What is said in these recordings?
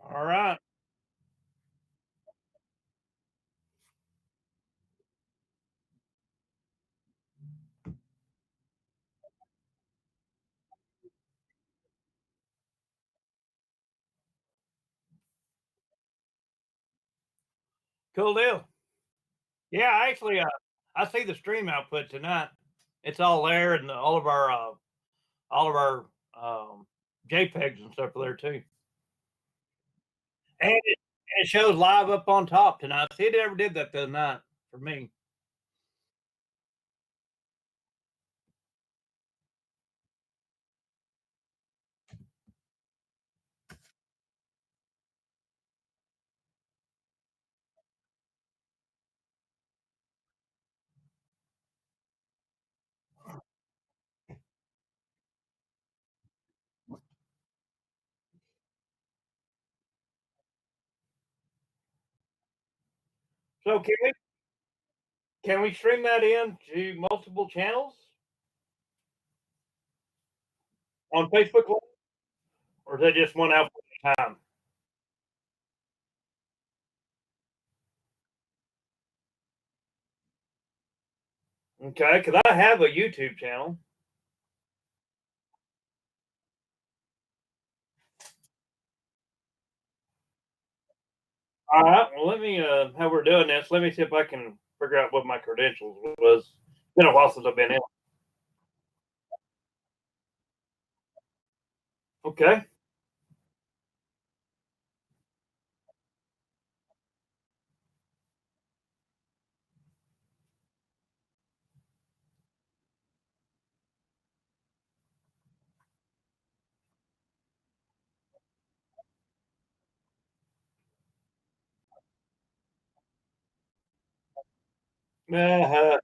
All right. Cool deal. Yeah, actually, I see the stream output tonight. It's all there, and all of our JPEGs and stuff are there too. And it shows live up on top tonight. See, it never did that the other night for me. So can we stream that in to multiple channels on Facebook Live, or is that just one output at a time? Okay, because I have a YouTube channel. All right. Well, let me how we're doing this. Let me see if I can figure out what my credentials was. It's been a while since I've been in. Okay. Yeah,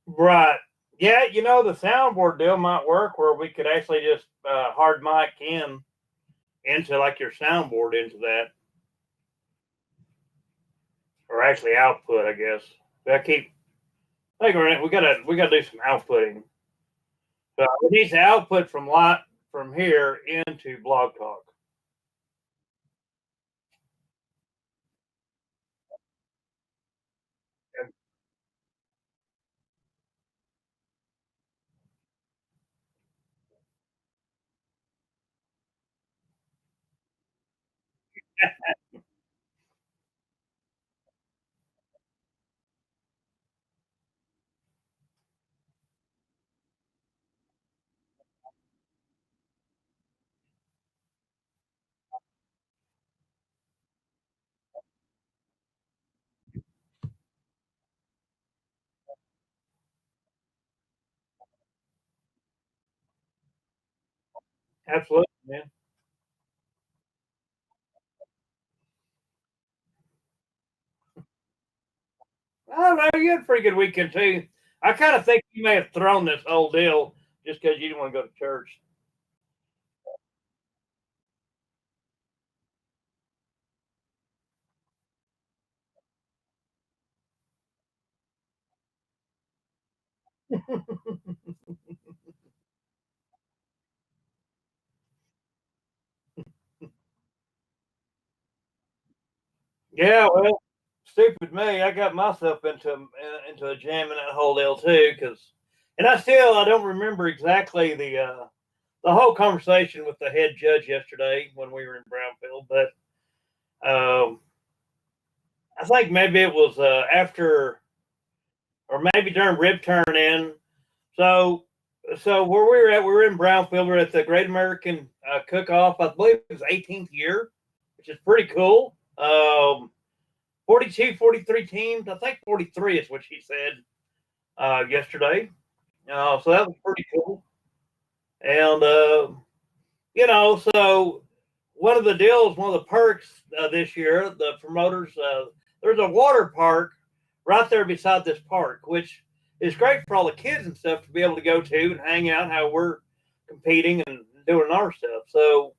right. Yeah, the soundboard deal might work where we could actually just hard mic into like your soundboard into that, or actually output, I guess. I think we gotta do some outputting. We need to output from here into Blog Talk. Absolutely, man. no, you had a pretty good weekend too. I kind of think you may have thrown this whole deal just because you didn't want to go to church. Yeah, well, stupid me. I got myself into a jam in that whole deal too, and I don't remember exactly the whole conversation with the head judge yesterday when we were in Brownfield, but I think maybe it was after or maybe during rib turn in. So where we were at, we were in Brownfield. We were at the Great American Cook Off. I believe it was 18th year, which is pretty cool. 42, 43 teams. I think 43 is what she said yesterday. So that was pretty cool. And, so one of the deals, one of the perks this year, the promoters, there's a water park right there beside this park, which is great for all the kids and stuff to be able to go to and hang out how we're competing and doing our stuff. So,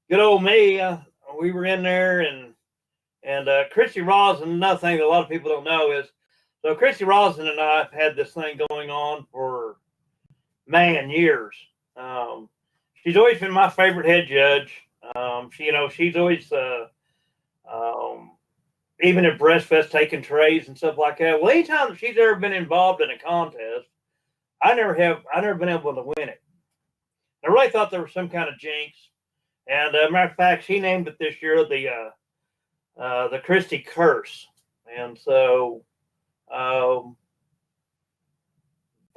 good old me, we were in there and Christy Rosin, another thing that a lot of people don't know is, so Christy Rosin and I have had this thing going on for, years. She's always been my favorite head judge. She's always, even at Breastfest taking trays and stuff like that. Well, anytime that she's ever been involved in a contest, I never been able to win it. I really thought there was some kind of jinx. And matter of fact, she named it this year the Christie Curse. And so I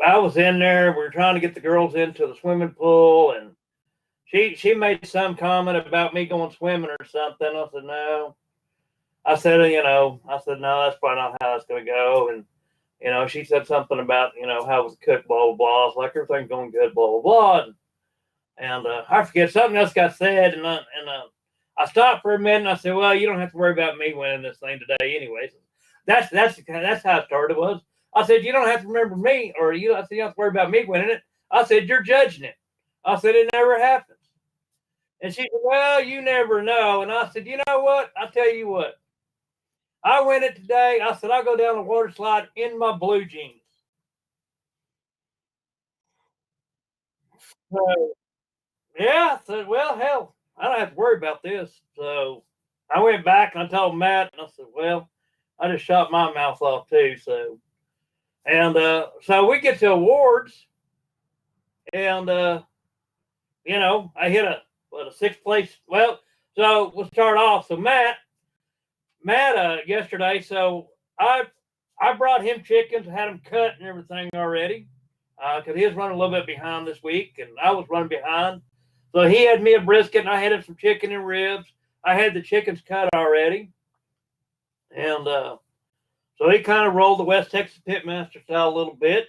was in there. We were trying to get the girls into the swimming pool, and she made some comment about me going swimming or something. I said no. I said no, that's probably not how it's going to go. And she said something about how it was cooked, blah blah blah. I was like, everything's going good, blah blah blah. And I forget, something else got said, and I stopped for a minute and I said, well, you don't have to worry about me winning this thing today anyways. That's how it started was. I said, you don't have to remember me, I said, you don't have to worry about me winning it. I said, you're judging it. I said, it never happens. And she said, well, you never know. And I said, you know what? I'll tell you what. I win it today. I said, I'll go down the water slide in my blue jeans. So, yeah, I said, well, hell, I don't have to worry about this. So I went back and I told Matt, and I said, well, I just shot my mouth off too. So, and so we get to awards, and I hit a sixth place. Well, so we'll start off. So Matt yesterday. So I brought him chickens, had them cut and everything already, because he was running a little bit behind this week, and I was running behind. So he had me a brisket, and I had him some chicken and ribs. I had the chickens cut already, and so he kind of rolled the West Texas Pitmaster style a little bit,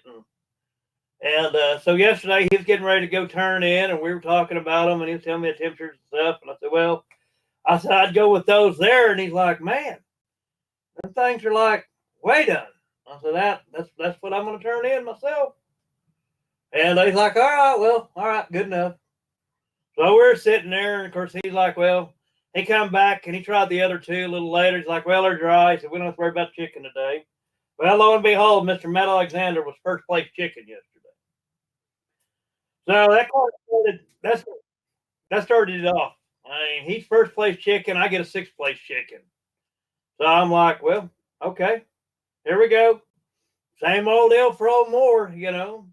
and so yesterday he was getting ready to go turn in, and we were talking about them, and he was telling me the temperatures and stuff, and I said, well, I'd go with those there, and he's like, man, them things are like way done. I said, that's what I'm going to turn in myself. And he's like, all right, good enough. So we're sitting there, and of course he's like, well, he come back and he tried the other two a little later. He's like, well, they're dry. He said, we don't have to worry about chicken today. Well, lo and behold, Mr. Matt Alexander was first place chicken yesterday. So that started it off. I mean, he's first place chicken. I get a sixth place chicken. So I'm like, well, okay, here we go. Same old deal for old Moore, So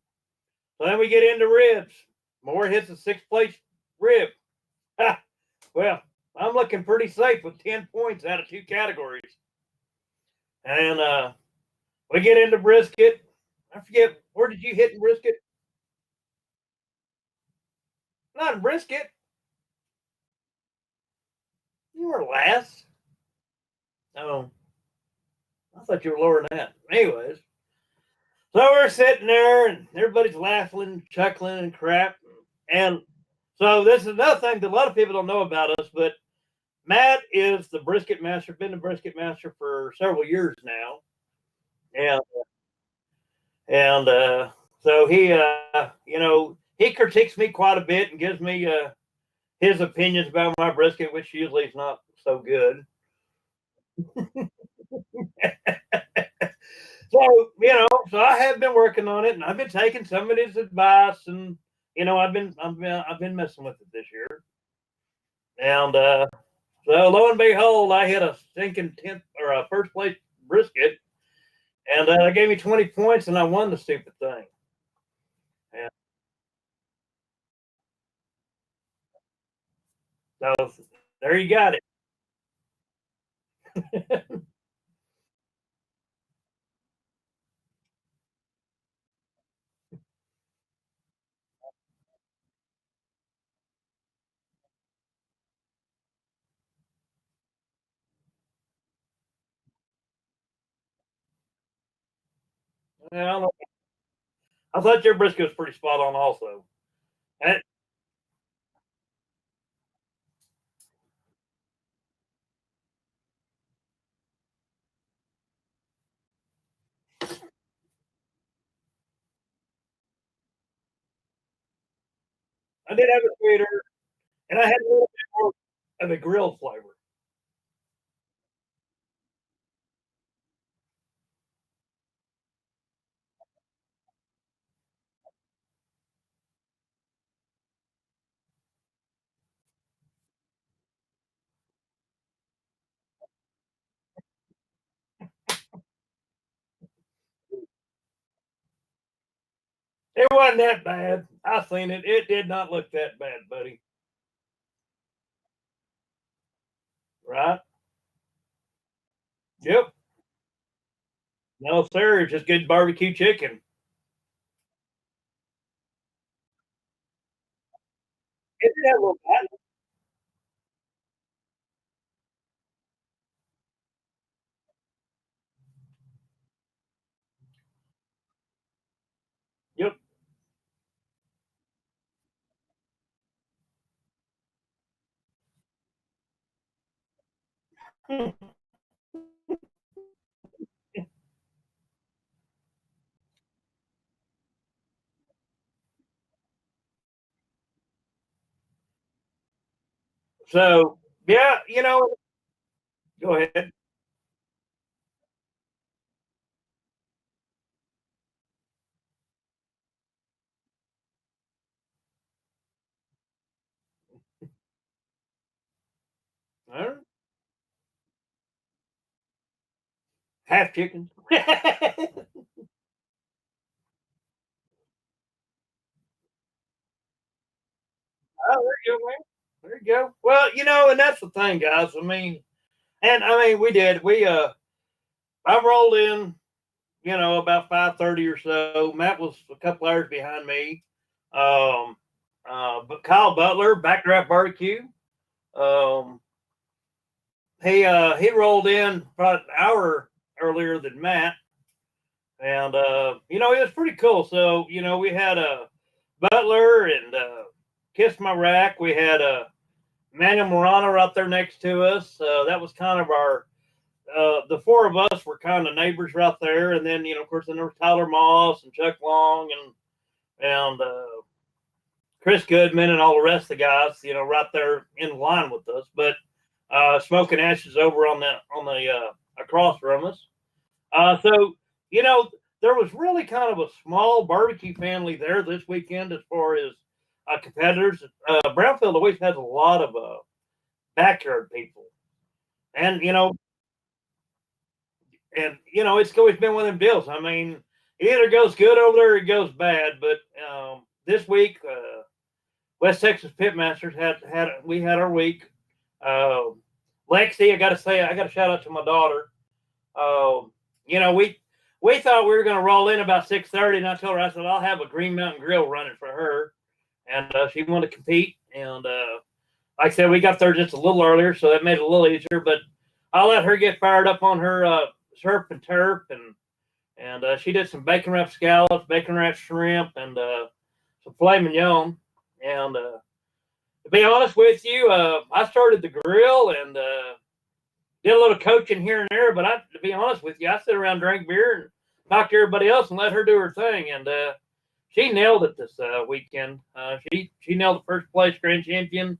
then we get into ribs. Moore hits a sixth place rib. Well, I'm looking pretty safe with 10 points out of 2 categories. And we get into brisket. I forget, where did you hit in brisket? Not in brisket. You were last. Oh, I thought you were lower than that. Anyways, so we're sitting there and everybody's laughing, chuckling, and crap. And so this is another thing that a lot of people don't know about us, but Matt is the brisket master. Been the brisket master for several years now, and so he, he critiques me quite a bit and gives me his opinions about my brisket, which usually is not so good. So I have been working on it, and I've been taking some of his advice, and I've been messing with it this year, and so lo and behold, I hit a stinking 10th or a first place brisket, and they gave me 20 points, and I won the stupid thing. And so there you got it. Well, I thought your brisket was pretty spot on, also. And I did have a sweeter, and I had a little bit more of a grilled flavor. It wasn't that bad. I seen it. It did not look that bad, buddy. Right? Yep. No, sir. It's just good barbecue chicken. It did have a little bite. Yep. So yeah, go ahead. All right. Half chicken. Oh, there you go, man. There you go. Well, and that's the thing, guys. I mean, we did. I rolled in, about 5:30 or so. Matt was a couple hours behind me. Um, but Kyle Butler, Backdraft Barbecue. Um, he rolled in about an hour earlier than Matt, and it was pretty cool. So we had a Butler and Kiss My Rack. We had a Manuel Morano right there next to us. That was kind of our the four of us were kind of neighbors right there, and then of course then there was Tyler Moss and Chuck Long and Chris Goodman and all the rest of the guys, right there in line with us. But Smoking Ashes over on the across from us. So you know there was really kind of a small barbecue family there this weekend as far as competitors. Brownfield always has a lot of backyard people, and it's always been one of them deals. I mean, it either goes good over there or it goes bad. But this week, West Texas Pitmasters had we had our week. Uh, Lexi, I got to say, I got to shout out to my daughter. Uh, we thought we were going to roll in about 6:30, and I told her, I said I'll have a Green Mountain Grill running for her, and she wanted to compete. And like I said, we got there just a little earlier, so that made it a little easier. But I'll let her get fired up on her surf and turf, and she did some bacon wrapped scallops, bacon wrapped shrimp, and some filet mignon. And To be honest with you, I started the grill and did a little coaching here and there. But to be honest with you, I sit around, drink beer, and talk to everybody else and let her do her thing. And she nailed it this weekend. She nailed the first place grand champion.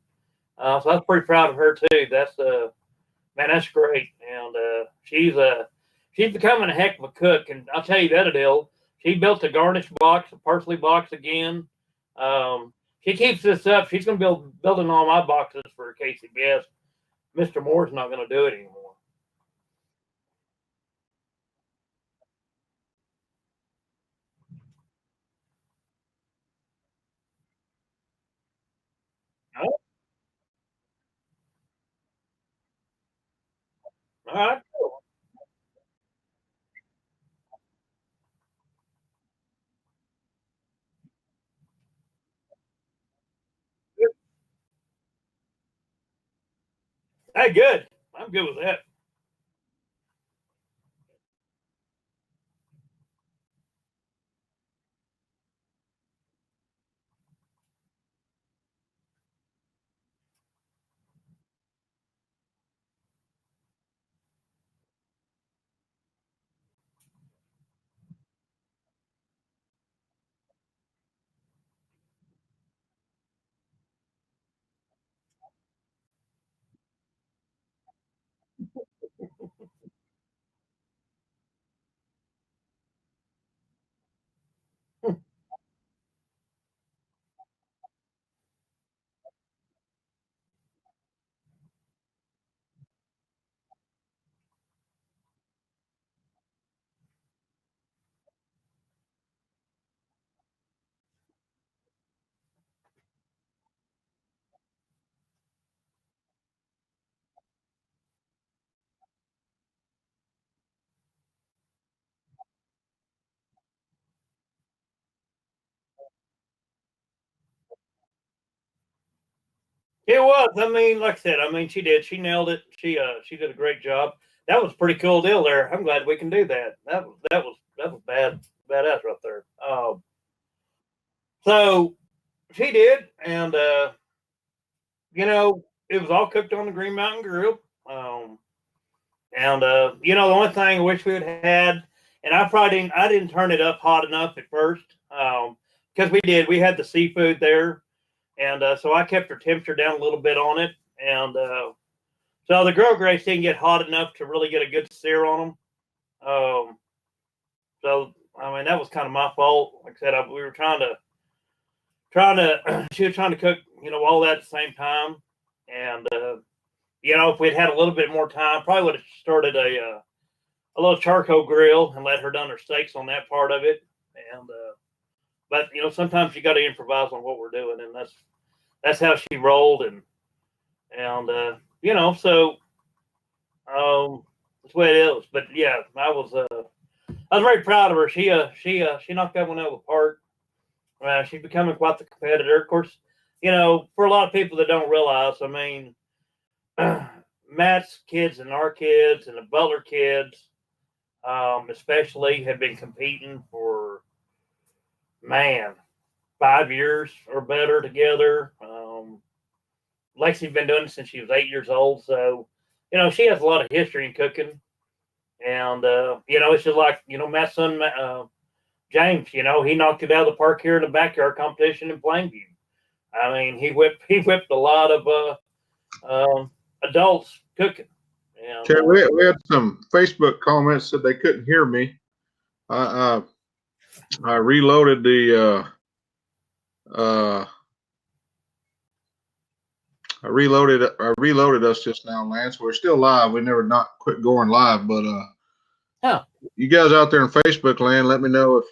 So I was pretty proud of her too. That's man, that's great. And she's becoming a heck of a cook. And I'll tell you that, Adele. She built a garnish box, a parsley box again. She keeps this up. She's going to be building all my boxes for KCBS. Mr. Moore's not going to do it anymore. Oh, all right. Hey, good. I'm good with that. It was. I mean, like I said, I mean, she did. She nailed it. She did a great job. That was a pretty cool deal there. I'm glad we can do that. That was badass right there. So she did, and it was all cooked on the Green Mountain Grill. And the only thing I wish we had had, and I didn't turn it up hot enough at first, because we had the seafood there, and so I kept the temperature down a little bit on it, and so the grill grates didn't get hot enough to really get a good sear on them. So I mean that was kind of my fault. Like I said, we were trying to she was trying to cook all that at the same time, and if we'd had a little bit more time, probably would have started a little charcoal grill and let her done her steaks on that part of it. And but sometimes you got to improvise on what we're doing, and that's how she rolled, and so that's the way it is. But yeah, I was very proud of her. She knocked that one out of the park. She's becoming quite the competitor. Of course, for a lot of people that don't realize, I mean, Matt's kids and our kids and the Butler kids, especially, have been competing for, man, 5 years or better together. Lexi's been doing it since she was 8 years old, so she has a lot of history in cooking. And it's just like Matt's son James. He knocked it out of the park here in the backyard competition in Plainview. I mean, he whipped a lot of adults cooking. And, Okay, we had some Facebook comments said they couldn't hear me. I reloaded the I reloaded us just now, Lance. We're still live. We never not quit going live, but you guys out there in Facebook land, let me know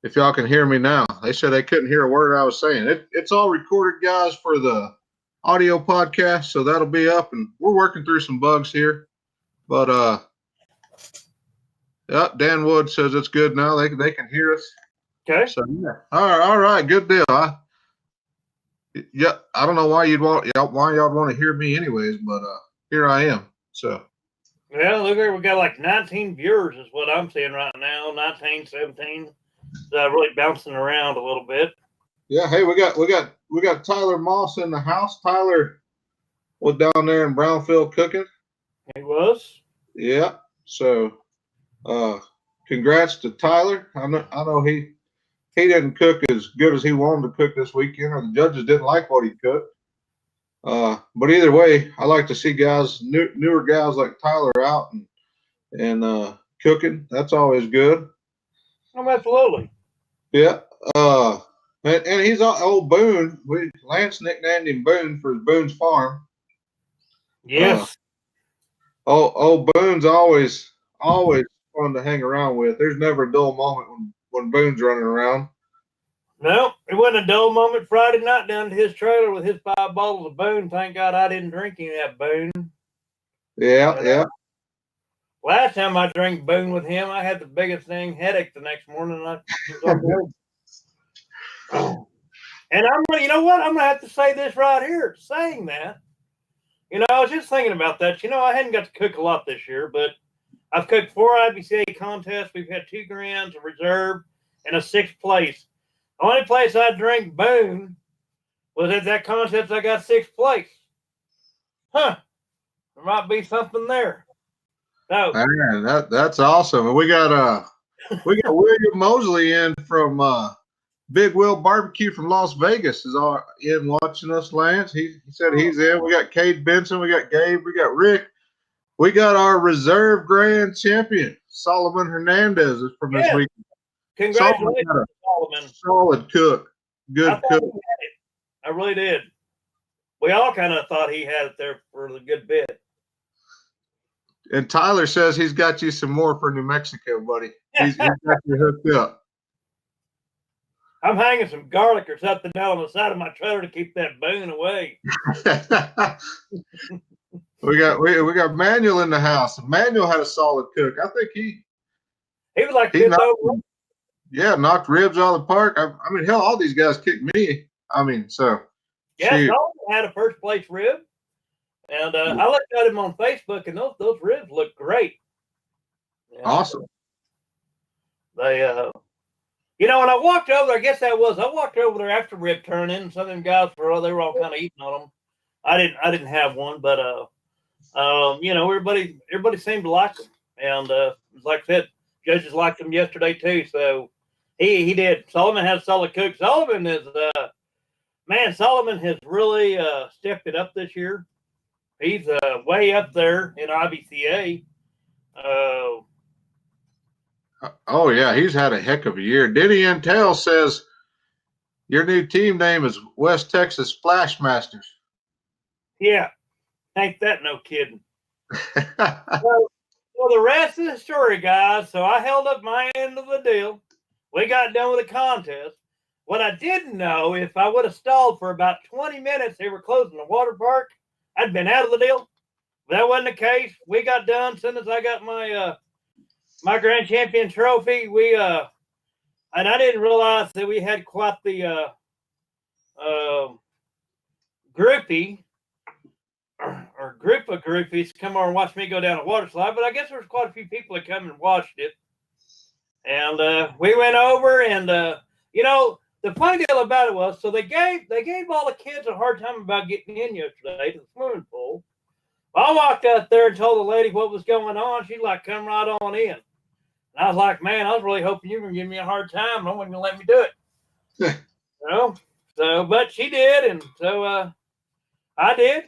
if y'all can hear me now. They said they couldn't hear a word I was saying. It's all recorded, guys, for the audio podcast, so that'll be up, and we're working through some bugs here. But yeah, Dan Wood says it's good now. They can hear us. okay. So yeah. All right, good deal. I don't know why y'all want to hear me anyways, but here I am. So Well, look here, we got like 19 viewers is what I'm seeing right now. 19, 17. Really bouncing around a little bit. Yeah. Hey, we got Tyler Moss in the house. Tyler was down there in Brownfield cooking. He was. Yeah. So, congrats to Tyler. I know he didn't cook as good as he wanted to cook this weekend, or the judges didn't like what he cooked. But either way, I like to see guys, newer guys like Tyler out and cooking. That's always good. Oh, absolutely. Yeah. And he's old Boone. Lance nicknamed him Boone for his Boone's Farm. Yes. Old Boone's always fun to hang around with. There's never a dull moment when Boone's running around. No, it wasn't a dull moment Friday night down to his trailer with his 5 bottles of Boone. Thank God I didn't drink any of that Boone. Yeah, yeah. Last time I drank Boone with him, I had the biggest dang headache the next morning. And you know what? I'm gonna have to say this right here. Saying that, I was just thinking about that. I hadn't got to cook a lot this year, but I've cooked 4 IBCA contests. We've had 2 grands, a reserve, and a 6th place. The only place I drank Boone was at that contest. I got 6th place. Huh? There might be something there. No. Man, that's awesome. And we got William Mosley in from Big Will Barbecue from Las Vegas is in watching us, Lance. He said he's in. We got Cade Benson, we got Gabe, we got Rick. We got our reserve grand champion, Solomon Hernandez, is from this week. Congratulations, Solomon. Solid cook. Good cook. I really did. We all kind of thought he had it there for a good bit. And Tyler says he's got you some more for New Mexico, buddy. He's got you hooked up. I'm hanging some garlic or something out on the side of my trailer to keep that Boone away. we got Manuel in the house. Manuel had a solid cook. I think he was like knocked ribs out of the park. I mean, hell, all these guys kicked me. I mean, so yeah, Solomon had a 1st place rib, and I looked at him on Facebook, and those ribs look great. Awesome. They when I walked over there, I walked over there after rib turning, and some of them guys they were all kind of eating on them. I didn't have one, but everybody seemed to like them, and like I said, judges liked them yesterday too. So he did. Solomon has a solid cook. Solomon has really stepped it up this year. He's way up there in IBCA. Oh yeah, he's had a heck of a year. Diddy Intel says your new team name is West Texas Splash Masters. Yeah, ain't that no kidding. Well, the rest of the story, guys. So I held up my end of the deal. We got done with the contest. What I didn't know, if I would have stalled for about 20 minutes, they were closing the water park, I'd been out of the deal. But that wasn't the case. We got done as soon as I got my my grand champion trophy. And I didn't realize that we had quite the groupie or group of groupies come over and watch me go down a water slide. But I guess there was quite a few people that come and watched it. And we went over, and the funny deal about it was, so they gave all the kids a hard time about getting in yesterday to the swimming pool. I walked out there and told the lady what was going on. She's like, "Come right on in." And I was like, "Man, I was really hoping you were going to give me a hard time. No one going to let me do it." So, but she did, and so I did.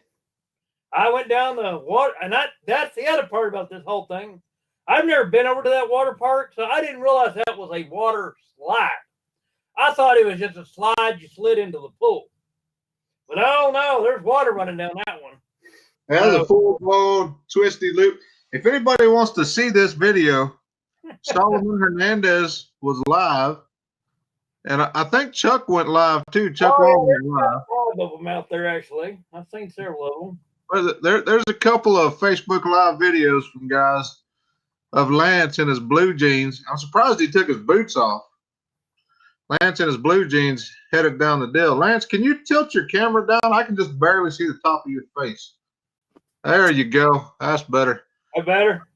I went down the water, and that's the other part about this whole thing. I've never been over to that water park, so I didn't realize that was a water slide. I thought it was just a slide you slid into the pool. But oh no, there's water running down that one. That's a full-blown twisty loop. If anybody wants to see this video, Solomon Hernandez was live, and I think Chuck went live too. Chuck went live. All of them out there, actually. I've seen several of them. Well, there's a couple of Facebook Live videos from guys of Lance in his blue jeans. I'm surprised he took his boots off. Lance in his blue jeans headed down the deal. Lance, can you tilt your camera down? I can just barely see the top of your face. There you go. That's better. That better?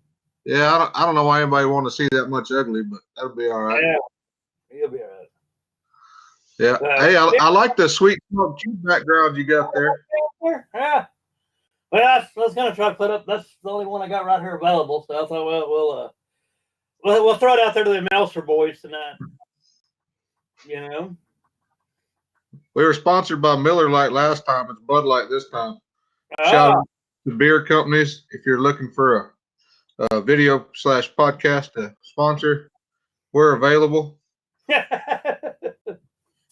Yeah, I don't know why anybody want to see that much ugly, but that'll be all right. Yeah, he'll be all right. Yeah. Hey, I like the sweet smoke cheese background you got there. Yeah. Well, I was going to try to put up. That's the only one I got right here available. So I thought, well, we'll throw it out there to the Melser boys tonight. You know, we were sponsored by Miller Lite last time. It's Bud Light this time. Shout out to beer companies. If you're looking for a video / podcast to sponsor, we're available.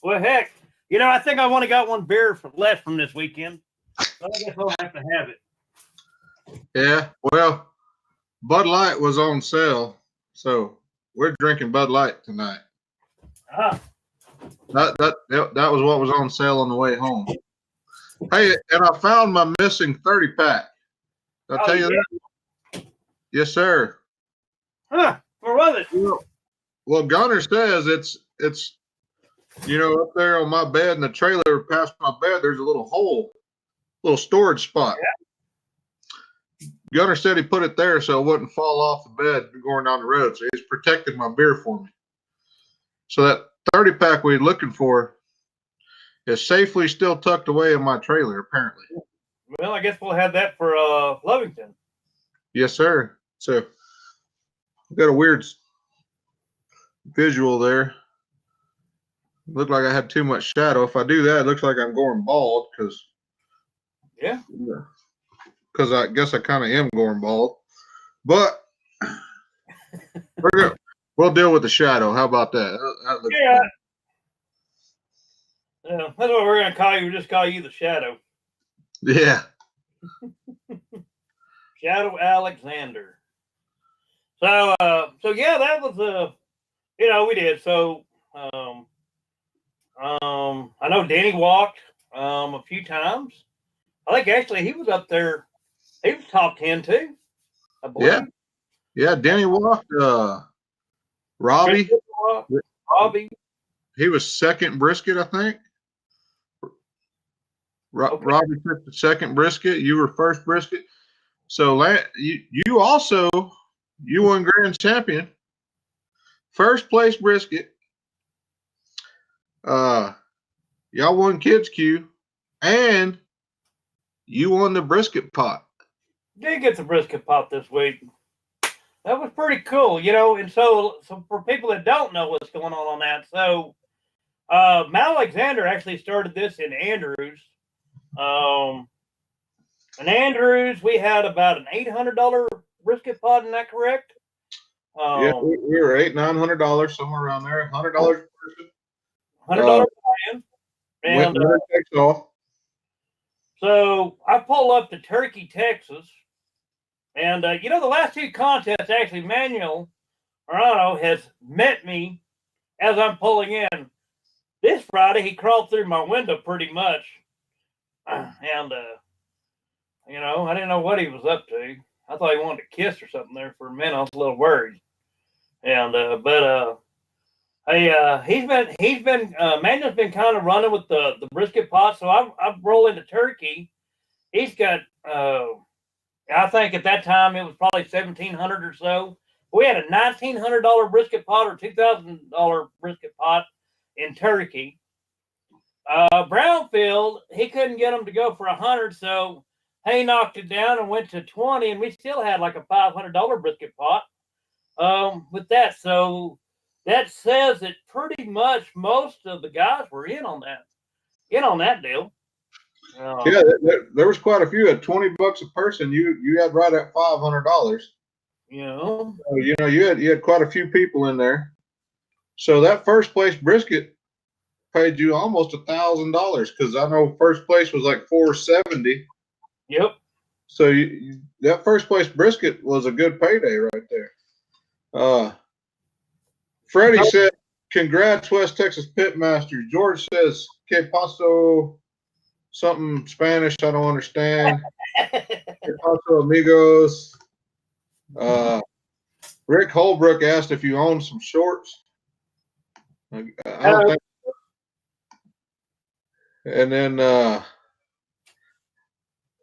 Well, heck, I think I only got one beer left from this weekend. So I guess I'll have to have it. Yeah, well, Bud Light was on sale, so we're drinking Bud Light tonight. That was what was on sale on the way home. Hey, and I found my missing 30-pack. Did I tell you that? Yes, sir. Huh? Where was it? Well, Gunner says it's up there on my bed in the trailer past my bed. There's a little hole, little storage spot. Yeah. Gunner said he put it there so it wouldn't fall off the bed going down the road. So he's protected my beer for me. So that 30-pack we're looking for is safely still tucked away in my trailer, apparently. Well, I guess we'll have that for Lovington. Yes, sir. So I've got a weird visual there. Looked like I had too much shadow. If I do that, it looks like I'm going bald because I guess I kind of am going bald. But we'll deal with the shadow. How about that? That looks fun. Yeah, that's what we're gonna call you. We'll just call you the Shadow. Yeah. Shadow Alexander. So yeah, that was we did. So I know Danny walked a few times. I think actually he was up there. He was top 10 too, I believe. Yeah. Danny walked. Robbie. He was second brisket, I think. Okay. Robbie took the second brisket. You were first brisket. So you also won grand champion. First place brisket. Y'all won Kids Q, and you won the brisket pot. Did get the brisket pot this week. That was pretty cool, and so for people that don't know what's going on that, so Matt Alexander actually started this in Andrews. In Andrews, we had about an $800 brisket pot, isn't that correct? Yeah, we were $800-900, somewhere around there. $100 per person. $100 and takes off. So I pull up to Turkey, Texas, and the last two contests actually Manuel Arano has met me as I'm pulling in. This Friday he crawled through my window pretty much, and I didn't know what he was up to. I thought he wanted to kiss or something there for a minute. I was a little worried, and he's been Manuel's been kind of running with the brisket pot, so I roll into Turkey. He's got I think at that time it was probably $1,700 or so. We had a $1,900 brisket pot or $2,000 brisket pot in Turkey. Brownfield, he couldn't get them to go for $100, so he knocked it down and went to $20, and we still had like a $500 brisket pot with that. So that says that pretty much most of the guys were in on that deal. Yeah, there was quite a few at $20 a person. You had right at $500. So, you had quite a few people in there. So that first place brisket paid you almost $1,000 because I know first place was like $470. Yep. So that first place brisket was a good payday right there. Freddie said, "Congrats, West Texas Pitmaster." George says, "Que paso?" Something Spanish I don't understand. Que paso, amigos? Rick Holbrook asked if you own some shorts. I don't think. And then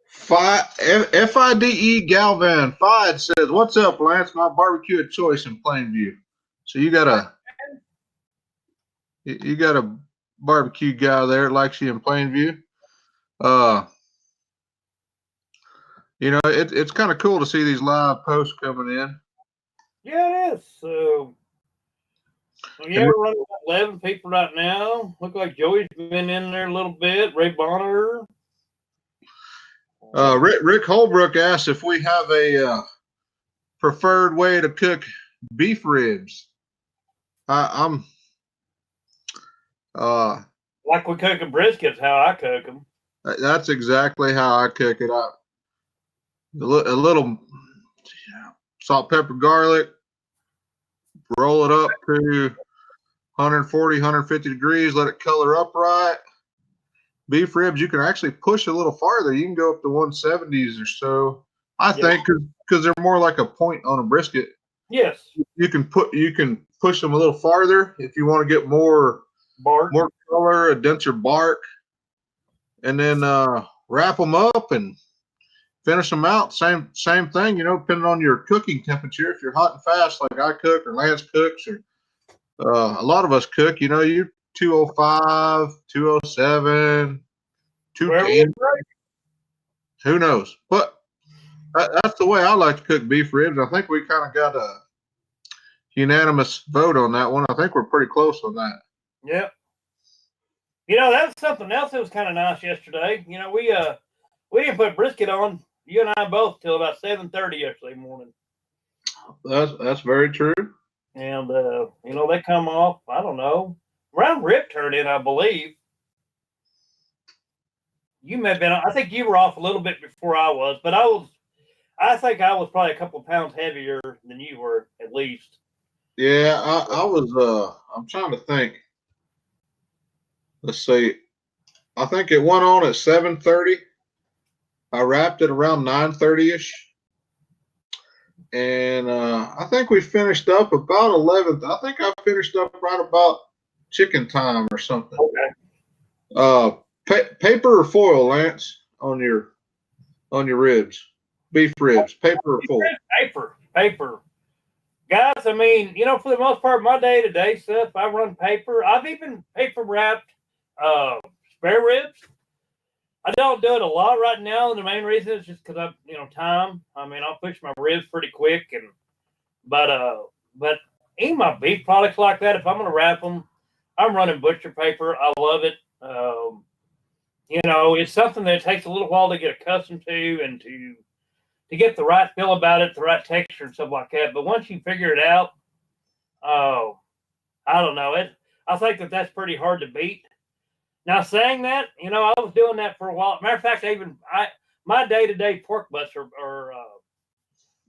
FIDE Galvan Fide says, "What's up, Lance? My barbecue of choice in Plainview." So you got a barbecue guy there, likes you in Plainview. It's kind of cool to see these live posts coming in. Yeah, it is. So, yeah, we're running about 11 people right now. Look like Joey's been in there a little bit. Ray Bonner. Rick Holbrook asked if we have a preferred way to cook beef ribs. I'm like we cook a brisket's how I cook them. That's exactly how I cook it. A little salt, pepper, garlic. Roll it up to 140, 150 degrees. Let it color up right. Beef ribs, you can actually push a little farther. You can go up to 170s or so. I think because they're more like a point on a brisket. Yes. You can push them a little farther if you want to get more bark, more color, a denser bark, and then wrap them up and finish them out. Same thing, depending on your cooking temperature. If you're hot and fast like I cook or Lance cooks or a lot of us cook, you 205, 207, 210. Who knows? But that's the way I like to cook beef ribs. I think we kind of got a unanimous vote on that one. I think we're pretty close on that. Yep. That was something else that was kind of nice yesterday. We didn't put brisket on, you and I both, till about 7:30 yesterday morning. That's very true. And they come off, I don't know, around rib turn in, I believe. You may have been, I think you were off a little bit before I was, but I think I was probably a couple of pounds heavier than you were, at least. Yeah, I was, I'm trying to think. Let's see. I think it went on at 7:30. I wrapped it around 9:30-ish. And I think we finished up about 11. I think I finished up right about chicken time or something. Okay. Paper or foil, Lance, on your ribs, beef ribs, paper or foil? Paper. Guys, I mean, for the most part, my day-to-day stuff, I run paper. I've even paper wrapped spare ribs. I don't do it a lot right now. The main reason is just because time. I mean, I'll push my ribs pretty quick, but even my beef products like that, if I'm gonna wrap them, I'm running butcher paper. I love it. It's something that takes a little while to get accustomed to and to get the right feel about it, the right texture and stuff like that. But once you figure it out, I don't know it. I think that's pretty hard to beat. Now, saying that, I was doing that for a while. Matter of fact, my day-to-day pork butts are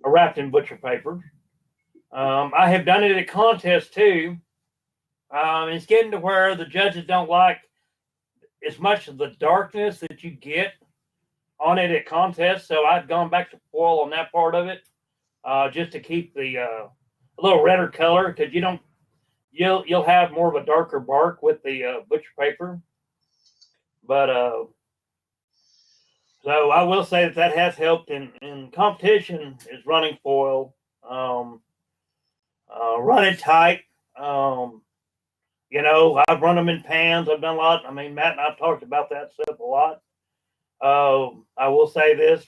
wrapped in butcher paper. I have done it at contests too. It's getting to where the judges don't like as much of the darkness that you get on it at contests. So I've gone back to foil on that part of it, just to keep the a little redder color, because you'll have more of a darker bark with the butcher paper. But so I will say that has helped in competition is running foil, running tight. I've run them in pans. I've done a lot. I mean, Matt and I've talked about that stuff a lot. I will say this: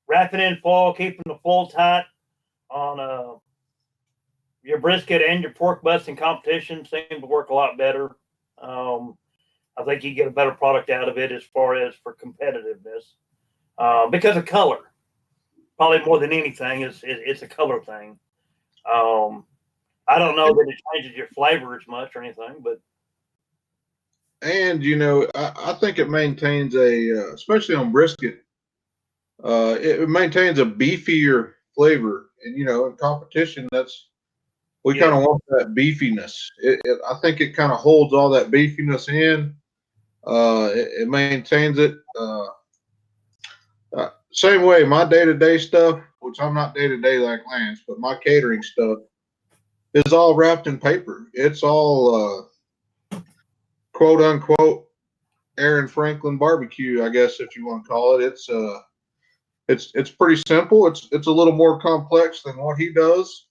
wrapping in foil, keeping the foil tight on your brisket and your pork butts in competition seem to work a lot better. I think you get a better product out of it as far as for competitiveness, because of color. Probably more than anything, it's a color thing. I don't know that it changes your flavor as much or anything, but. And I think it maintains especially on brisket, it maintains a beefier flavor. And in competition, we kind of want that beefiness. I think it kind of holds all that beefiness in. It maintains it. Same way, my day-to-day stuff, which I'm not day-to-day like Lance, but my catering stuff is all wrapped in paper. It's all quote unquote Aaron Franklin barbecue, I guess, if you want to call it. It's pretty simple. It's a little more complex than what he does.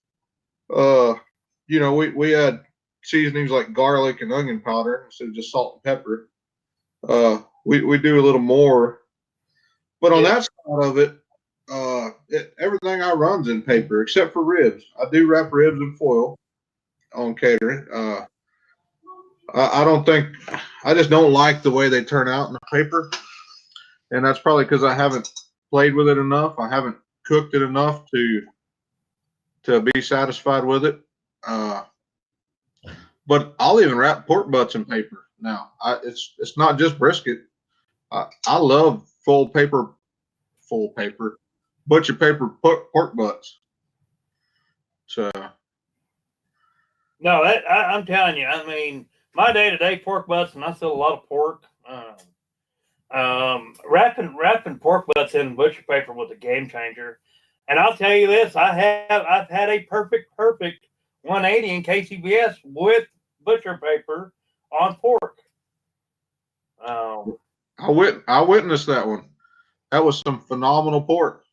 We had seasonings like garlic and onion powder instead of just salt and pepper. We do a little more. But on that side of it, everything I run's in paper except for ribs. I do wrap ribs in foil on catering. I don't think, I just don't like the way they turn out in the paper. And that's probably because I haven't played with it enough. I haven't cooked it enough to be satisfied with it. But I'll even wrap pork butts in paper now. It's not just brisket. I love full paper, butcher paper pork butts. So no, I'm telling you. I mean, my day-to-day pork butts, and I sell a lot of pork. Wrapping pork butts in butcher paper was a game changer. And I'll tell you this: I've had a perfect 180 in KCBS with butcher paper on pork. I witnessed that one. That was some phenomenal pork.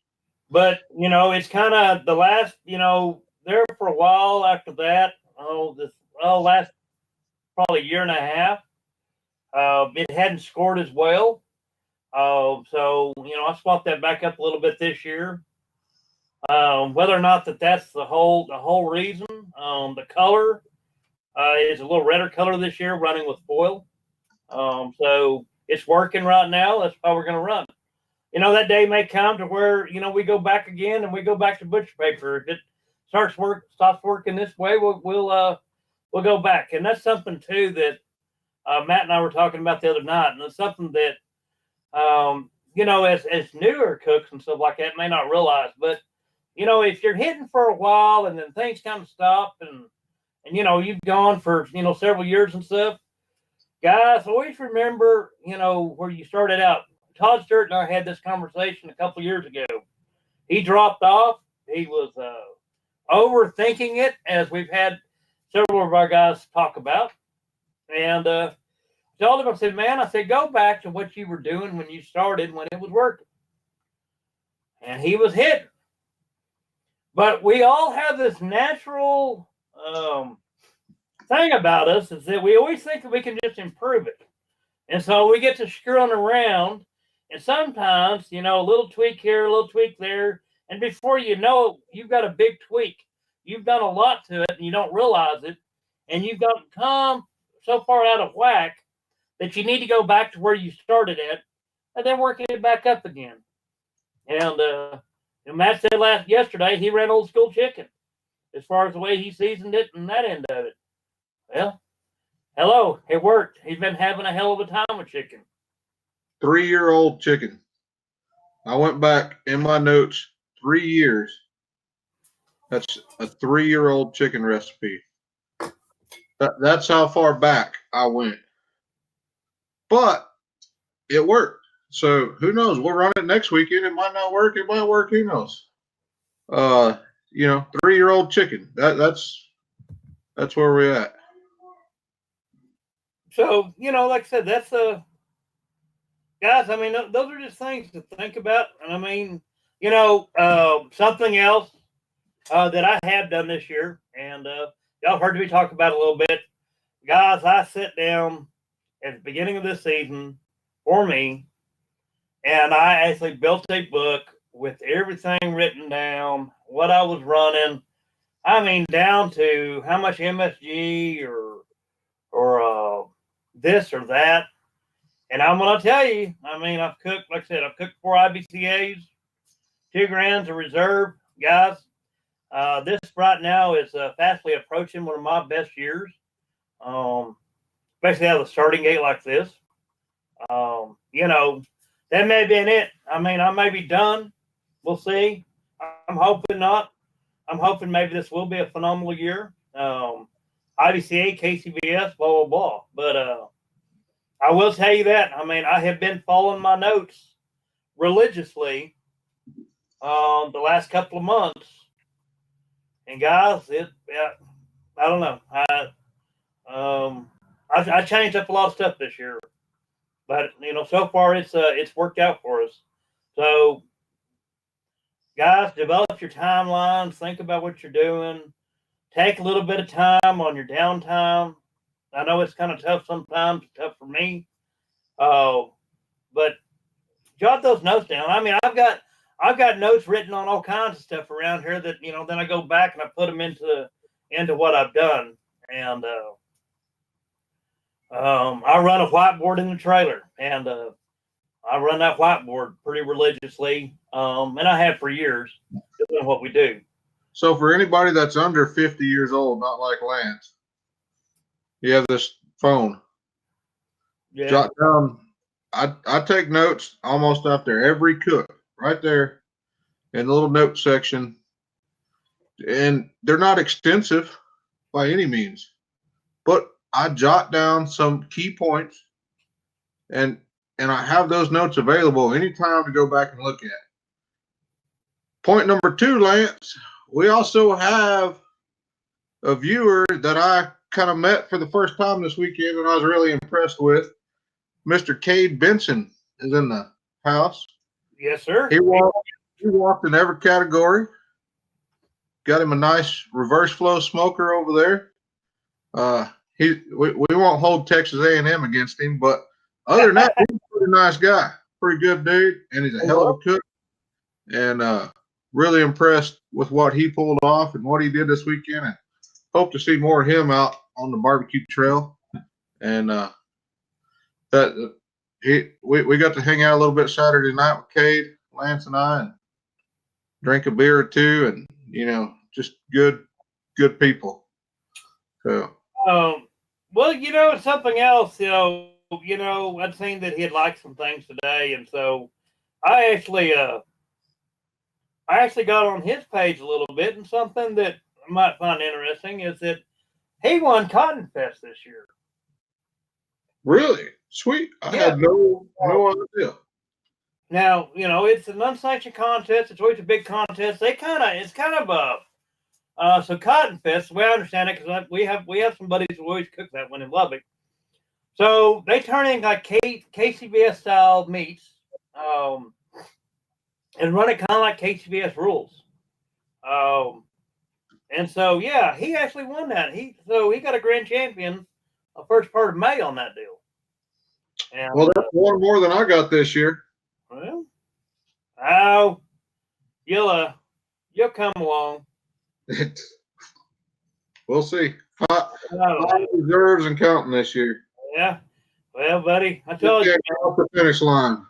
But it's kind of the last. There for a while after that. Last probably a year and a half. It hadn't scored as well. So I swapped that back up a little bit this year. Whether or not that's the whole reason, the color is a little redder color this year, running with foil. So it's working right now. That's how we're going to run. That day may come to where we go back again and we go back to butcher paper. If it stops working this way, we'll go back. And that's something too that Matt and I were talking about the other night, and it's something that as newer cooks and stuff like that may not realize. But if you're hitting for a while and then things kind of stop and you've gone for several years and stuff, guys, always remember where you started out. Todd Stewart and I had this conversation a couple years ago. He dropped off. He was overthinking it, as we've had several of our guys talk about. And told him, I said, man, go back to what you were doing when you started, when it was working. And he was hitting. But we all have this natural thing about us, is that we always think that we can just improve it. And so we get to screwing around. And sometimes, a little tweak here, a little tweak there. And before you know it, you've got a big tweak. You've done a lot to it and you don't realize it. And you've come so far out of whack that you need to go back to where you started at and then working it back up again. And Matt said yesterday he ran old school chicken as far as the way he seasoned it and that end of it. Well, hello, it worked. He's been having a hell of a time with chicken. 3-year-old chicken. I went back in my notes 3 years. That's a 3-year-old chicken recipe. That's how far back I went. But it worked. So who knows? We'll run it next weekend. It might not work. It might work. Who knows? 3-year-old chicken. That's where we're at. So, like I said, that's guys, I mean, those are just things to think about. And I mean, something else that I have done this year, and y'all heard me talk about it a little bit. Guys, I sat down at the beginning of this season for me, and I actually built a book with everything written down, what I was running. I mean, down to how much MSG or this or that. And I'm going to tell you, I mean, I've cooked 4 IBCAs, 2 grams of reserve. Guys, this right now is fastly approaching one of my best years. Especially out of the starting gate like this. That may have been it. I mean, I may be done. We'll see. I'm hoping not. I'm hoping maybe this will be a phenomenal year. IBCA, KCBS, blah, blah, blah. But I will tell you that. I mean, I have been following my notes religiously the last couple of months. And guys, I don't know. I changed up a lot of stuff this year. But, so far it's worked out for us. So, guys, develop your timelines. Think about what you're doing. take a little bit of time on your downtime. I know it's kind of tough sometimes, tough for me. But jot those notes down. I mean, I've got notes written on all kinds of stuff around here that then I go back and I put them into what I've done. And I run a whiteboard in the trailer, and I run that whiteboard pretty religiously, and I have for years doing what we do. So for anybody that's under 50 years old, not like Lance, you have this phone. Yeah. Jot down. I take notes almost after every cook, right there in the little note section, and they're not extensive by any means, but I jot down some key points, and I have those notes available anytime to go back and look at. Point number 2, Lance, we also have a viewer that I kind of met for the first time this weekend, and I was really impressed with. Mr. Cade Benson is in the house. Yes, sir. He walked in every category. Got him a nice reverse flow smoker over there. We won't hold Texas A&M against him, but other than that, he's a pretty nice guy, pretty good dude, and he's a hell of a cook. And really impressed with what he pulled off and what he did this weekend, and hope to see more of him out on the barbecue trail. And we got to hang out a little bit Saturday night with Cade, Lance, and I, and drink a beer or two, and just good people. So well, it's something else. I'd seen that he had liked some things today, and so I actually got on his page a little bit, and something that I might find interesting is that he won Cotton Fest this year. Really? Sweet. I had no idea. Now, it's an unsanctioned contest. It's always a big contest. So Cotton Fest, the way I understand it, because we have some buddies who always cook that one in Lubbock. So they turn in like KCBS style meats, and run it kind of like KCBS rules. And so he actually won that. He got a grand champion the first part of May on that deal. And, well, that's one more than I got this year. Well, you'll come along. We'll see. Five reserves and counting this year. Yeah. Well, buddy, I told you, off the finish line.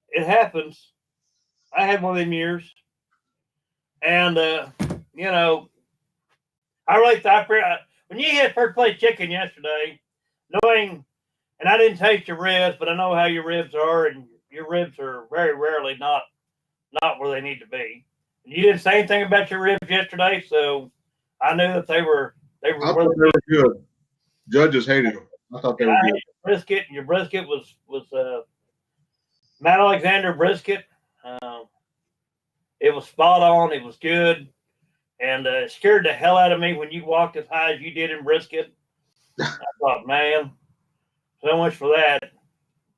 It happens. I had one of them years, and I really thought when you hit first place chicken yesterday, knowing, and I didn't taste your ribs, but I know how your ribs are, and your ribs are very rarely not where they need to be. And you didn't say anything about your ribs yesterday, so I knew that they were. I thought they were good. Judges hated them. I thought they were good. Your brisket was Matt Alexander brisket. It was spot on. It was good, and it scared the hell out of me when you walked as high as you did in brisket. I thought, man, so much for that.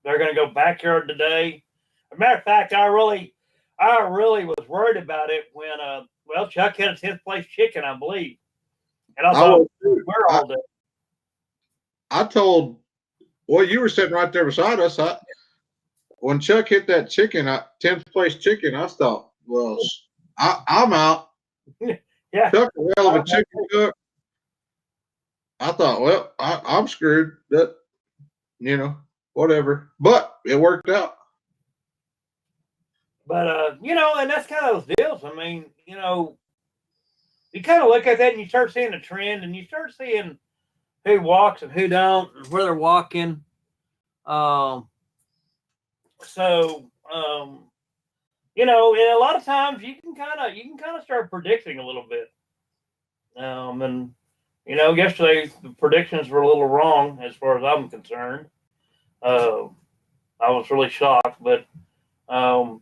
They're going to go backyard today. As a matter of fact, I really was worried about it when Chuck had a 10th place chicken, I believe, and I thought we're all dead. I told, you were sitting right there beside us. When Chuck hit that chicken, 10th place chicken, I thought, well, I'm out. Yeah. Chuck, a hell of a chicken cook. I thought, well, I'm screwed. That, whatever. But it worked out. But, and that's kind of those deals. I mean, you kind of look at that and you start seeing a trend, and you start seeing who walks and who don't, and where they're walking. And a lot of times you can kind of start predicting a little bit. And yesterday the predictions were a little wrong as far as I'm concerned. I was really shocked, but hell,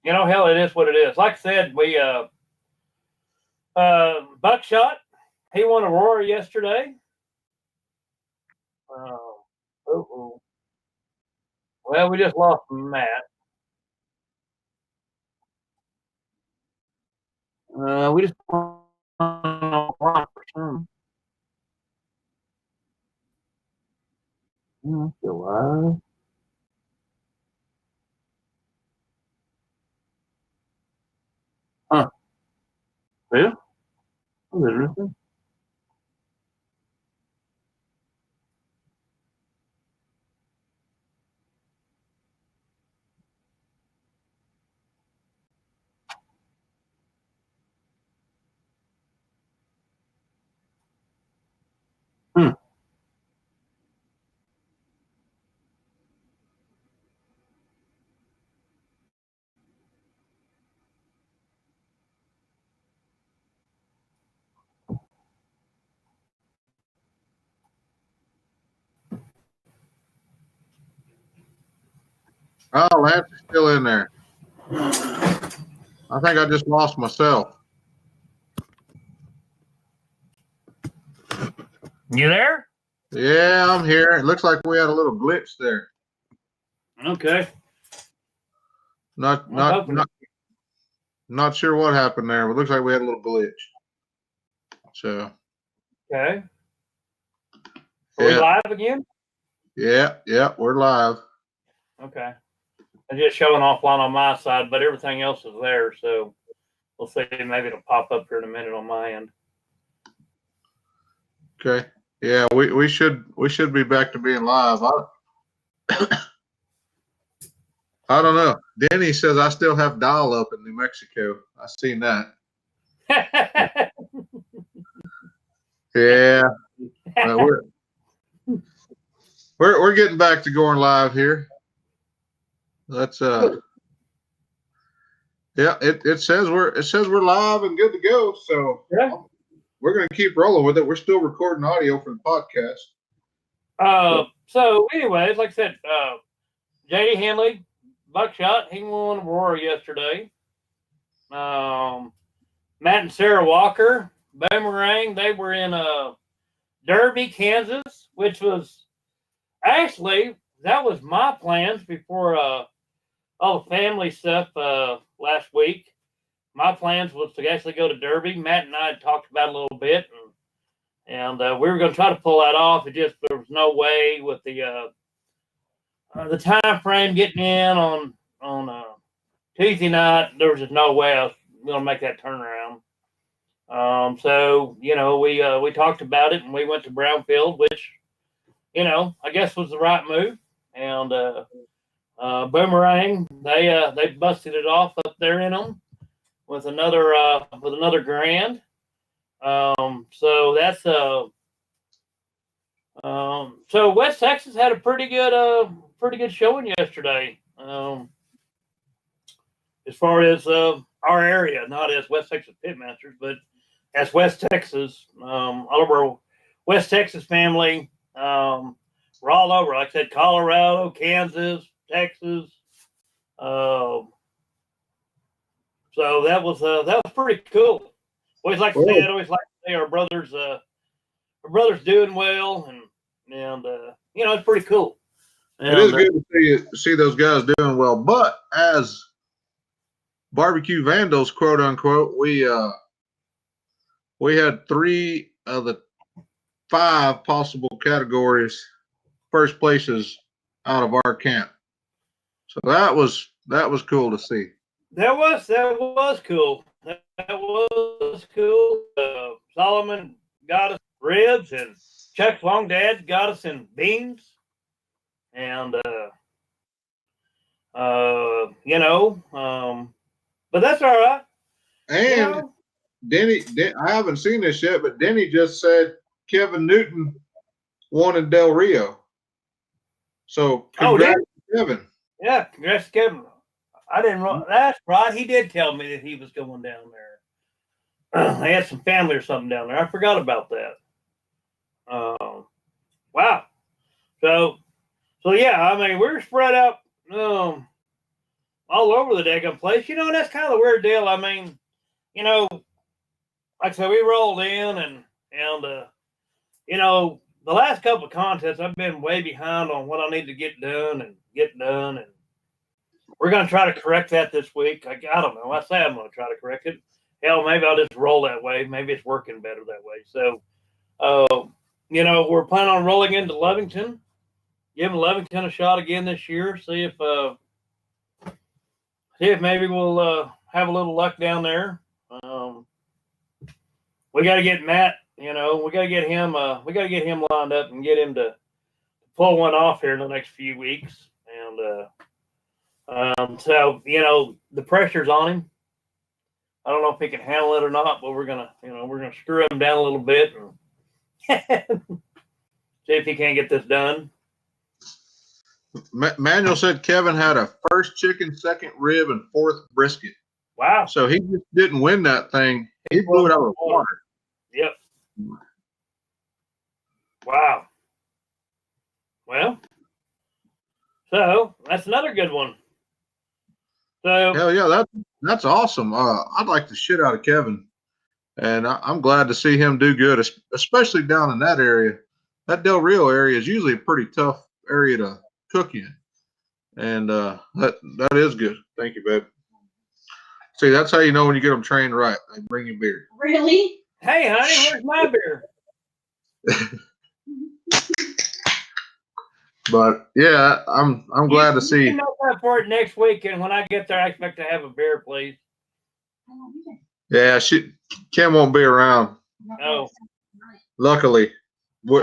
it is what it is. Like I said, we Buckshot, he won Aurora yesterday. Well, we just lost Matt. We just July. Huh. Yeah. That's interesting. Hmm. Oh, Lance is still in there. I think I just lost myself. You there? Yeah, I'm here. It looks like we had a little glitch there. Okay. Not sure what happened there, but it looks like we had a little glitch. So Okay. Are we live again? Yeah, we're live. Okay. I'm just showing offline on my side, but everything else is there. So we'll see. Maybe it'll pop up here in a minute on my end. Okay. Yeah, we should be back to being live. I don't know. Denny says I still have dial up in New Mexico. I seen that. Yeah. We're getting back to going live here. That's yeah, it says we're live and good to go. So yeah. We're gonna keep rolling with it. We're still recording audio for the podcast. So anyways, like I said, JD Henley, Buckshot, he won Aurora yesterday. Matt and Sarah Walker, Boomerang, they were in Derby, Kansas, which was actually that was my plans before all the family stuff last week. My plans was to actually go to Derby. Matt and I had talked about it a little bit, and we were going to try to pull that off. It just there was no way with the time frame getting in on Tuesday night. There was just no way I was going to make that turnaround. So we talked about it and we went to Brownfield, which I guess was the right move. And Boomerang, they busted it off up there in them with another grand. So that's so West Texas had a pretty good showing yesterday. As far as our area, not as West Texas Pitmasters, but as West Texas, all of our West Texas family, we're all over. Like I said, Colorado, Kansas, Texas. So that was pretty cool. Always like to say our brothers doing well, and it's pretty cool. And, it is good to see those guys doing well. But as barbecue vandals, quote unquote, we had 3 of the 5 possible categories first places out of our camp. So that was cool to see. That was cool. That was cool. Solomon got us ribs, and Chuck's long dad got us in beans, and but that's all right. And Denny, I haven't seen this yet, but Denny just said Kevin Newton won in Del Rio. So congrats to Kevin. Yeah, congrats to Kevin. I didn't know. That's right. He did tell me that he was going down there. They had some family or something down there. I forgot about that. Wow. So yeah, I mean, we're spread out all over the daggum place. That's kind of the weird deal. I mean, like I said, we rolled in and the last couple of contests, I've been way behind on what I need to get done, and we're going to try to correct that this week. I don't know. I say I'm going to try to correct it. hell, maybe I'll just roll that way. Maybe it's working better that way. So, we're planning on rolling into Lovington, giving Lovington a shot again this year. See if maybe we'll have a little luck down there. We got to get Matt. We got to get him. We got to get him lined up and get him to pull one off here in the next few weeks. And so the pressure's on him. I don't know if he can handle it or not, but we're gonna screw him down a little bit and see if he can't get this done. Manuel said Kevin had a first chicken, second rib, and fourth brisket. Wow! So he just didn't win that thing. He blew it out of the water. Yep. Wow. Well, so that's another good one. So hell yeah, that's awesome. I'd like the shit out of Kevin, and I'm glad to see him do good, especially down in that area. That Del Rio area is usually a pretty tough area to cook in, and that is good. Thank you, babe. See, that's how you know when you get them trained right. They bring you beer. Really? Hey, honey, where's my beer? But yeah, I'm glad to see. You can make up for it next week, and when I get there, I expect to have a beer, please. Yeah, Kim won't be around. Oh, luckily,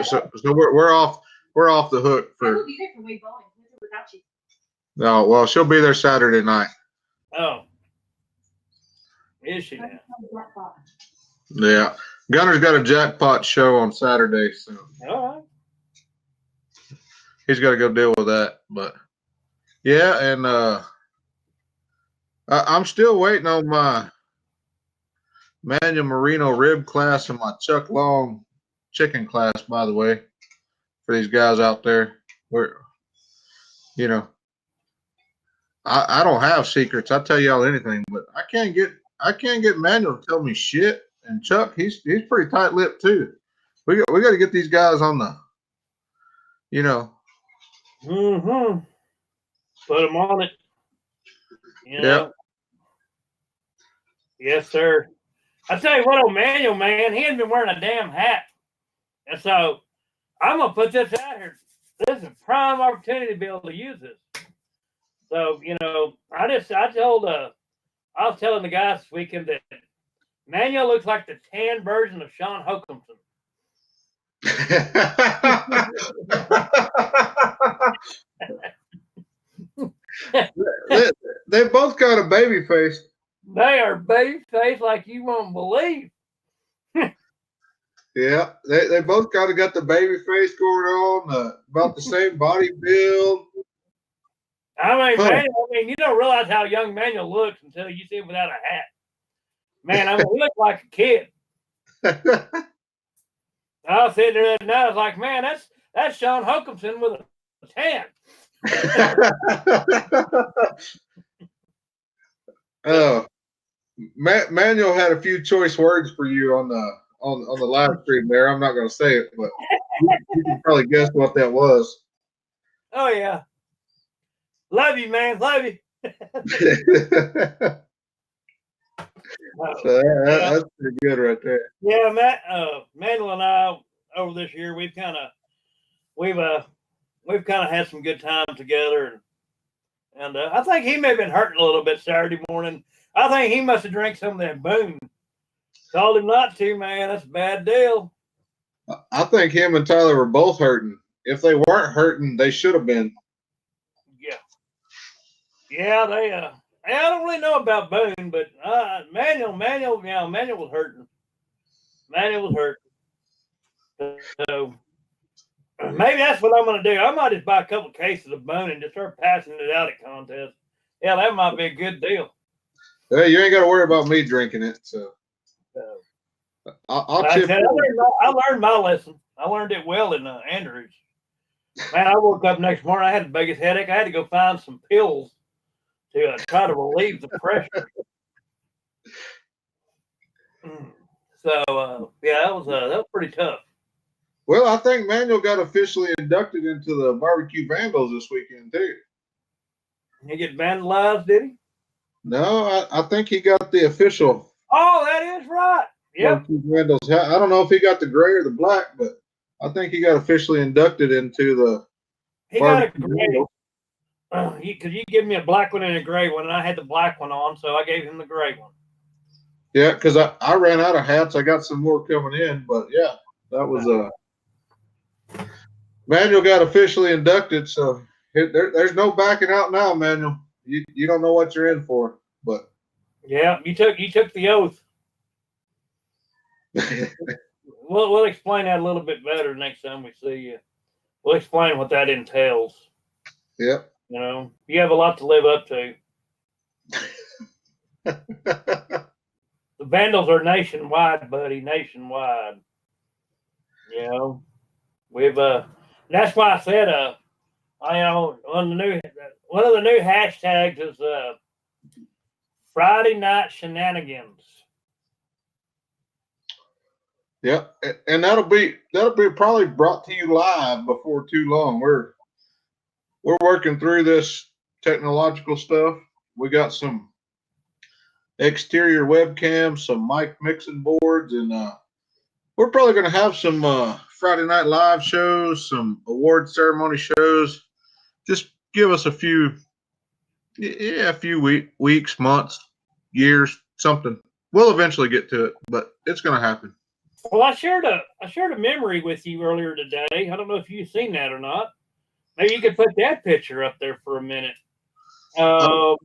so we're off the hook for. We'll be there for Wade Bowling without you. No, well, she'll be there Saturday night. Oh, is she now? Yeah, Gunner's got a jackpot show on Saturday, so. All right. He's got to go deal with that, but yeah, and I'm still waiting on my Manuel Marino rib class and my Chuck Long chicken class. By the way, for these guys out there, I don't have secrets. I tell y'all anything, but I can't get Manuel to tell me shit. And Chuck, he's pretty tight-lipped too. We got to get these guys on the, Mm-hmm. Put them on it. Yep. Yes, sir. I tell you what, old Manuel, man, he hasn't been wearing a damn hat. And so I'm going to put this out here. This is a prime opportunity to be able to use this. So, I was telling the guys this weekend that Manuel looks like the tan version of Sean Hokumson. they both got a baby face. They are baby face like you won't believe. Yeah, they both got the baby face going on, about the same body build. Manuel, you don't realize how young Manuel looks until you see him without a hat. Man, he looks like a kid. I was sitting there and I was like, man, that's Sean Hokumson with a tan. Manuel had a few choice words for you on the live stream there. I'm not going to say it, but you can probably guess what that was. Oh yeah, love you, man, love you. So that's pretty good right there. Yeah, Manuel and I over this year we've kind of had some good times together, and I think he may have been hurting a little bit Saturday morning. I think he must have drank some of that Boone. Told him not to, man. That's a bad deal. I think him and Tyler were both hurting. If they weren't hurting, they should have been. Yeah, they I don't really know about Boone, but Manuel was hurting. Manuel was hurting. So maybe that's what I'm going to do. I might just buy a couple cases of Boone and just start passing it out at contests. Yeah, that might be a good deal. Hey, you ain't got to worry about me drinking it. So I'll chip in. I learned my lesson. I learned it well in Andrews. Man, I woke up next morning. I had the biggest headache. I had to go find some pills to try to relieve the pressure. So that was pretty tough. Well, I think Manuel got officially inducted into the barbecue Vandals this weekend too. He get vandalized, did he? No, I think he got the official Oh, that is right. Yep. Vandals. I don't know if he got the gray or the black, but I think he got officially inducted into the. He got a Barbecue gray. Vandals. Because you give me a black one and a gray one, and I had the black one on, so I gave him the gray one. Yeah, because I ran out of hats. I got some more coming in, but yeah, that was Manuel got officially inducted, so there's no backing out now, Manuel. You don't know what you're in for, but yeah, you took the oath. We'll explain that a little bit better next time we see you. We'll explain what that entails. Yep. You know, you have a lot to live up to. The Vandals are nationwide, buddy, nationwide. You know, we've that's why I said one of the new hashtags is Friday night shenanigans. Yeah, and that'll be probably brought to you live before too long. We're working through this technological stuff. We got some exterior webcams, some mic mixing boards, and we're probably going to have some Friday night live shows, some award ceremony shows. Just give us a few weeks, months, years, something. We'll eventually get to it, but it's going to happen. Well, I shared a memory with you earlier today. I don't know if you've seen that or not. Maybe you could put that picture up there for a minute. 2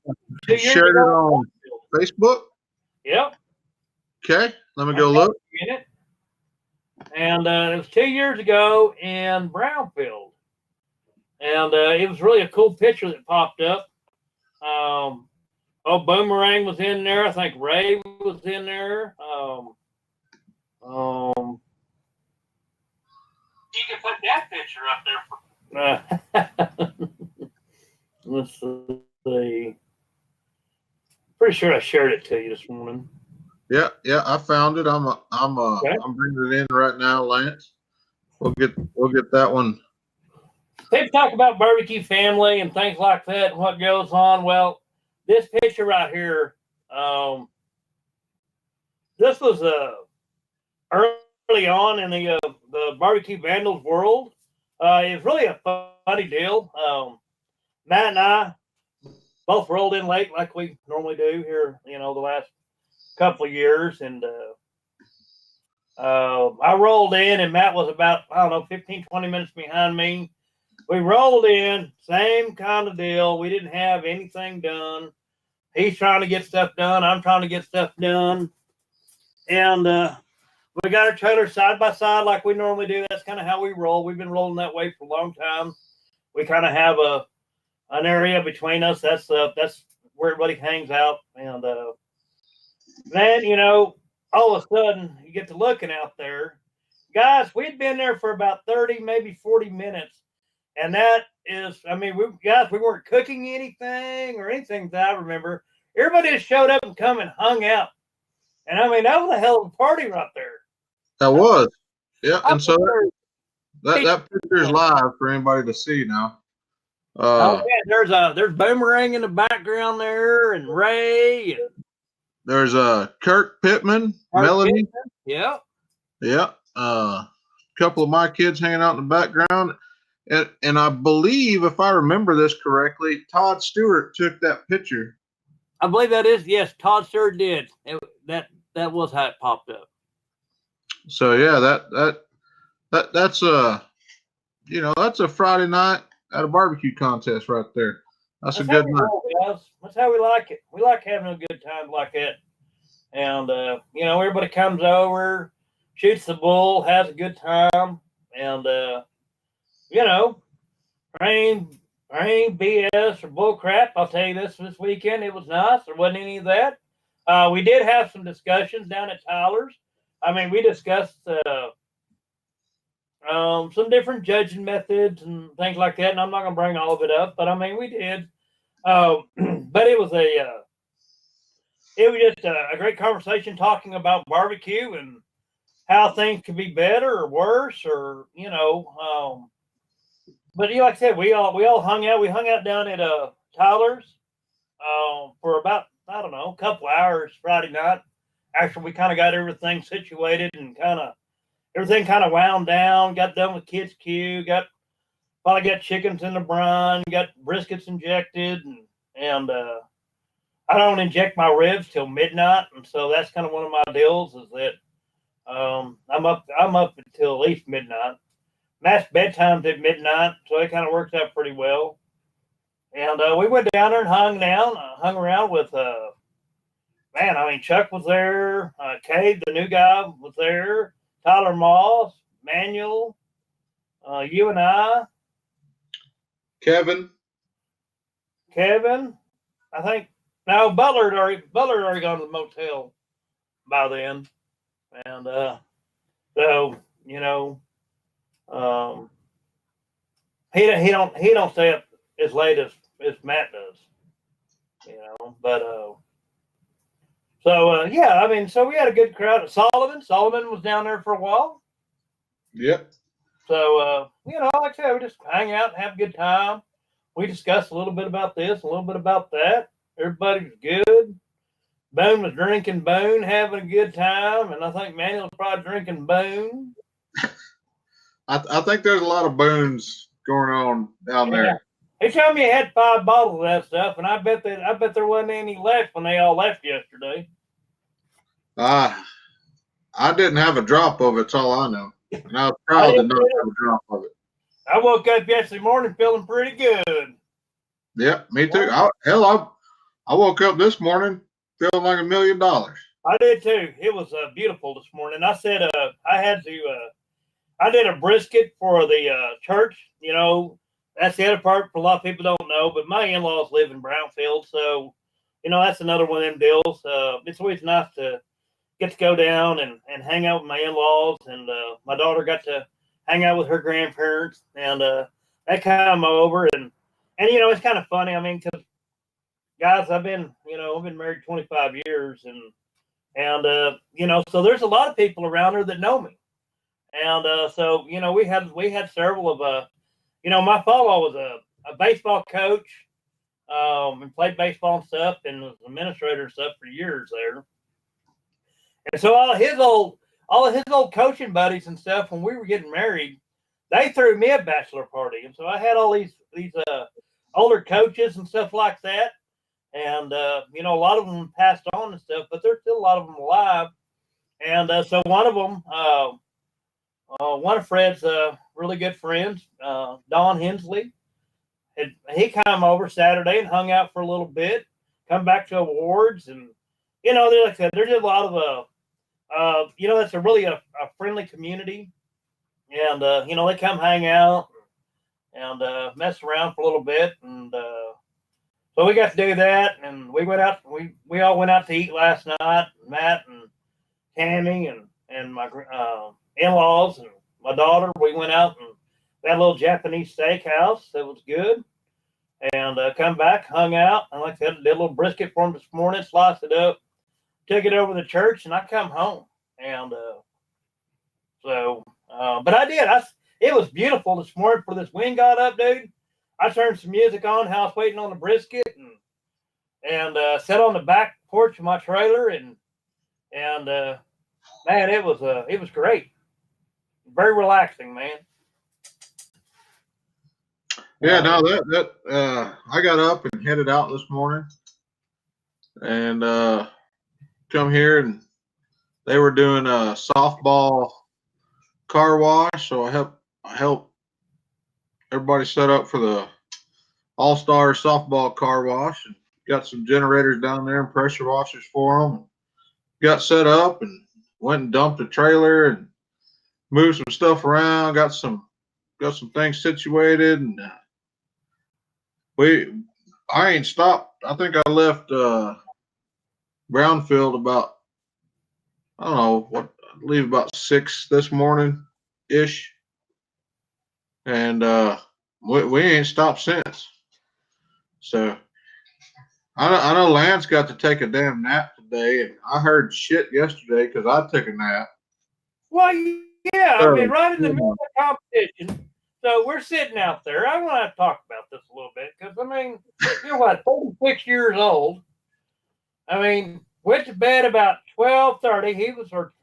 years shared ago, it on Facebook. Yep. Okay, let me go look. In it. And it was 2 years ago in Brownfield. And it was really a cool picture that popped up. Boomerang was in there. I think Ray was in there. You can put that picture up there. Let's see. Pretty sure I shared it to you this morning. Yeah, I found it. I'm bringing it in right now, Lance. We'll get that one. People talk about barbecue family and things like that and what goes on. Well, this picture right here, this was early on in the barbecue Vandals world. It was really a funny deal. Matt and I both rolled in late like we normally do here, the last couple of years. And I rolled in and Matt was about, 15, 20 minutes behind me. We rolled in, same kind of deal. We didn't have anything done. He's trying to get stuff done. I'm trying to get stuff done. And we got our trailers side by side like we normally do. That's kind of how we roll. We've been rolling that way for a long time. We kind of have an area between us. That's where everybody hangs out. And then, all of a sudden, you get to looking out there. Guys, we'd been there for about 30, maybe 40 minutes. And that is, we weren't cooking anything or anything that I remember. Everybody just showed up and come and hung out. And that was a hell of a party right there. That was. Yeah, and so that picture is live for anybody to see now. There's Boomerang in the background there, and Ray. And there's Kirk Pittman, Melody. Pittman. Yeah. A couple of my kids hanging out in the background. And I believe, if I remember this correctly, Todd Stewart took that picture. I believe that is, yes, Todd Stewart did. That was how it popped up. So yeah, that's that's a Friday night at a barbecue contest right there. That's a good night. That's how we like it. We like having a good time like that. And everybody comes over, shoots the bull, has a good time, and ain't BS or bull crap. I'll tell you this weekend, it was nice. There wasn't any of that. We did have some discussions down at Tyler's. We discussed some different judging methods and things like that, and I'm not going to bring all of it up, but we did. But it was just a great conversation talking about barbecue and how things could be better or worse, or but like I said, we all hung out. We hung out down at Tyler's for about, a couple hours Friday night after we kind of got everything situated and everything kind of wound down, got done with Kids Q, finally got chickens in the brine, got briskets injected, and I don't inject my ribs till midnight, and so that's kind of one of my deals is that I'm up until at least midnight. Matt's bedtime's at midnight, so it kind of works out pretty well. And we went down there and hung around with Chuck was there, Cade, the new guy, was there, Tyler Moss, Manuel, you and I, Kevin, I think. No, Butler had already gone to the motel by then, and so he don't stay up as late as Matt does, But so we had a good crowd. Solomon was down there for a while. Yep. So like I said, we just hang out and have a good time. We discussed a little bit about this, a little bit about that. Everybody was good. Boone was drinking Boone, having a good time, and I think Manuel was probably drinking Boone. I think there's a lot of Boones going on down there. He told me he had 5 bottles of that stuff, and I bet there wasn't any left when they all left yesterday. I didn't have a drop of it. That's all I know, and I was proud to not have a drop of it. I woke up yesterday morning feeling pretty good. Yep, me too. I woke up this morning feeling like $1 million. I did too. It was beautiful this morning. I said I did a brisket for the church. That's the other part for a lot of people don't know, but my in-laws live in Brownfield, so that's another one of them deals. It's always nice to get to go down and hang out with my in-laws, and my daughter got to hang out with her grandparents, and they come over, and it's kind of funny. I mean, because guys, I've been married 25 years, and so there's a lot of people around her that know me, and so we had several of my father was a baseball coach, and played baseball and stuff, and was an administrator and stuff for years there, and so all of his old coaching buddies and stuff, when we were getting married, they threw me a bachelor party, and so I had all these older coaches and stuff like that. And, a lot of them passed on and stuff, but there's still a lot of them alive. And so one of them, one of Fred's really good friends, Don Hensley, he came over Saturday and hung out for a little bit, come back to awards. And, like I said, there's a lot of, it's a really a friendly community. And, they come hang out and mess around for a little bit. And, so we got to do that, and we went out. We all went out to eat last night. Matt and Tammy and my in-laws and my daughter. We went out and we had a little Japanese steakhouse that was good, and come back, hung out, and like I said, did a little brisket for them this morning, sliced it up, took it over to the church, and I come home. And but I did. It was beautiful this morning before this wind got up, dude. I turned some music on, how I was waiting on the brisket, and sat on the back porch of my trailer, and man, it was great, very relaxing, man. Yeah, no, that I got up and headed out this morning, and come here, and they were doing a softball car wash, so I helped everybody set up for the all-star softball car wash, and got some generators down there and pressure washers for them. Got set up and went and dumped a trailer and moved some stuff around. Got some things situated, and I ain't stopped. I think I left Brownfield about, I don't know what, I leave about 6 this morning ish, and we ain't stopped since. So I know Lance got to take a damn nap today, and I heard shit yesterday because I took a nap. Well, yeah, I mean, right in the middle of the competition. So we're sitting out there. I want to talk about this a little bit because, I mean, you're what, 36 years old. I mean, Went to bed about 12:30. He was or